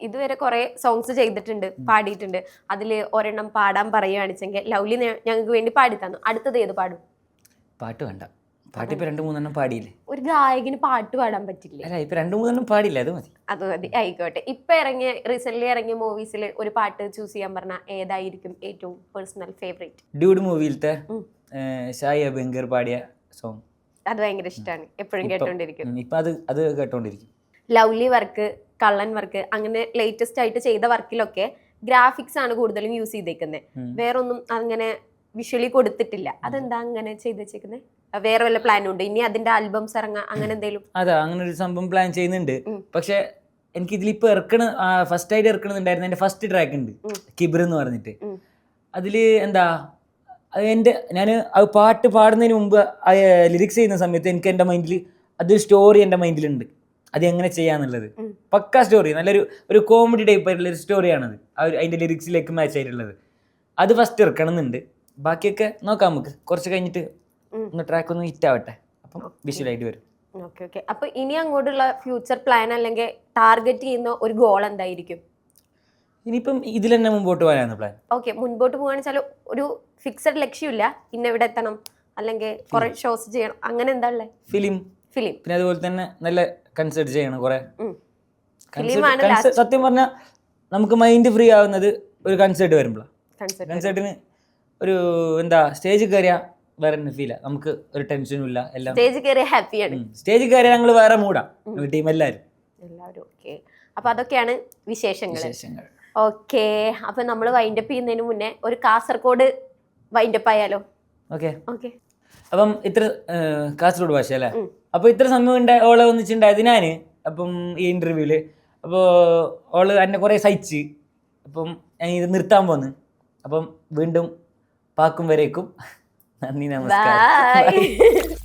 ഇതുവരെ കുറെ സോങ്സ് ചെയ്തിട്ടുണ്ട്, പാടിയിട്ടുണ്ട്. അതില് ഒരെണ്ണം പാടാൻ പറയുകയാണെച്ചെങ്കിൽ ലൗലി ഞങ്ങൾക്ക് വേണ്ടി പാടി തന്നു. അടുത്തത് ഏത് പാടും? പാട്ട് വേണ്ട, പാട്ട് ഇപ്പൊ 2-3 പാടിയില്ലേ. ഒരു ഗായകന് പാട്ട് പാടാൻ പറ്റില്ല. അല്ല, ഇപ്പൊ 2-3 പാടില്ല, അത് മതി. ആയിക്കോട്ടെ. ഇപ്പൊ റീസെന്റ് ഇറങ്ങിയ മൂവീസിൽ ഒരു പാട്ട് ചൂസ് ചെയ്യാൻ പറഞ്ഞാൽ ഏതായിരിക്കും ഏറ്റവും പേഴ്സണൽ ഫേവറേറ്റ്? ഡ്യൂഡ് മൂവിയിലത്തെ ഷായി അബംഗർ പാടിയ സോങ്. അത് ഭയങ്കര ഇഷ്ടമാണ്, എപ്പോഴും കേട്ടോണ്ടിരിക്കും. ഇപ്പൊ അത് കേട്ടോണ്ടിരിക്കും. ലവ്ലി വർക്ക്, കള്ളൻ വർക്ക്, അങ്ങനെ ലേറ്റസ്റ്റ് ആയിട്ട് ചെയ്ത വർക്കിലൊക്കെ ഗ്രാഫിക്സ് ആണ് കൂടുതലും യൂസ് ചെയ്തേക്കുന്നത്. വേറൊന്നും അങ്ങനെ വിഷ്വലി കൊടുത്തിട്ടില്ല. അതെന്താ അങ്ങനെ ചെയ്ത് വെച്ചേക്കുന്നത്? വേറെ വല്ല പ്ലാനും ഉണ്ട് ഇനി അതിന്റെ ആൽബംസ് ഇറങ്ങാൻ അങ്ങനെ എന്തെങ്കിലും? അതാ, അങ്ങനെ ഒരു സംഭവം പ്ലാൻ ചെയ്യുന്നുണ്ട്. പക്ഷെ എനിക്ക് ഇതിലിപ്പോ ഫസ്റ്റ് ആയിട്ട് ഇറക്കണമെന്നുണ്ടായിരുന്നു. എന്റെ ഫസ്റ്റ് ട്രാക്ക് ഉണ്ട്, കിബർ എന്ന് പറഞ്ഞിട്ട്. അതില് എന്താ, ഞാൻ പാട്ട് പാടുന്നതിന് മുമ്പ് ലിറിക്സ് ചെയ്യുന്ന സമയത്ത് എനിക്ക് എൻ്റെ മൈൻഡിൽ അതൊരു സ്റ്റോറി എൻ്റെ മൈൻഡിലുണ്ട്, അത് എങ്ങനെ ചെയ്യാന്നുള്ളത്. പക്കാ സ്റ്റോറി, ഒരു കോമഡി ടൈപ്പ് ആയിട്ടുള്ള ഒരു സ്റ്റോറിയാണത്. അതിന്റെ ലിറിക്സിലേക്ക് മാച്ച് ആയിട്ടുള്ളത്. അത് ഫസ്റ്റ് ഇറക്കണം എന്നുണ്ട്. ബാക്കിയൊക്കെ നോക്കാം, നമുക്ക് കുറച്ച് കഴിഞ്ഞിട്ട് ഒന്ന് ട്രാക്ക് ഒന്ന് ഹിറ്റ് ആവട്ടെ, അപ്പം വിഷ്വലായിട്ട് വരും. ഓക്കെ. അപ്പൊ ഇനി അങ്ങോട്ടുള്ള ഫ്യൂച്ചർ പ്ലാൻ അല്ലെങ്കിൽ ടാർഗറ്റ് ചെയ്യുന്ന ഒരു ഗോൾ എന്തായിരിക്കും? ഇനിയിപ്പം ഇതിൽ തന്നെ മുമ്പോട്ട് പോകാനാണ് പ്ലാൻ. ഓക്കെ, മുൻപോട്ട് പോകാന്ന് വെച്ചാൽ ഒരു ഫിക്സഡ് ലക്ഷ്യമില്ല, ഇന്ന എവിടെ എത്തണം അല്ലെങ്കിൽ കുറെ ഷോസ് ചെയ്യണം, അങ്ങനെ എന്താ ഉള്ളത്? ഫിലിം. പിന്നെ അതുപോലെ തന്നെ നല്ല കൺസേർട്ട് ചെയ്യണം കുറെ. സത്യം പറഞ്ഞാൽ നമുക്ക് മൈൻഡ് ഫ്രീ ആവുന്നത് ഒരു കൺസേർട്ട് വരുമ്പോഴാണ്. കൺസേർട്ടിന് ഒരു എന്താ, സ്റ്റേജിൽ കയറിയാ വേറെ ഫീലാ, നമുക്ക് ഒരു ടെൻഷനും ഇല്ല. എല്ലാം സ്റ്റേജിൽ കയറിയ ഹാപ്പിയാണ്. സ്റ്റേജിൽ കയറിയാൽ ഞങ്ങൾ വേറെ മൂടാ, ടീം എല്ലാവരും. ഓക്കെ, അപ്പൊ അതൊക്കെയാണ് വിശേഷങ്ങൾ. ഓക്കെ, അപ്പൊ നമ്മൾ വൈൻഡപ്പ് ചെയ്യുന്നതിന് മുന്നേ ഒരു കാസർഗോഡ് വൈൻഡപ്പ് ആയാലോ? ഓക്കെ. അപ്പം ഇത്ര കാസർഗോഡ് ഭാഷ അല്ലേ? അപ്പൊ ഇത്ര സമയം ഓളെ ഒന്നിച്ചുണ്ടായത് ഞാന്. അപ്പം ഈ ഇന്റർവ്യൂല് അപ്പോൾ ഓള് എന്നെ കുറെ സഹിച്ച്, അപ്പം ഞാൻ ഇത് നിർത്താൻ പോന്ന്. അപ്പം വീണ്ടും പാക്കും വരേക്കും നന്ദി, നമസ്കാരം.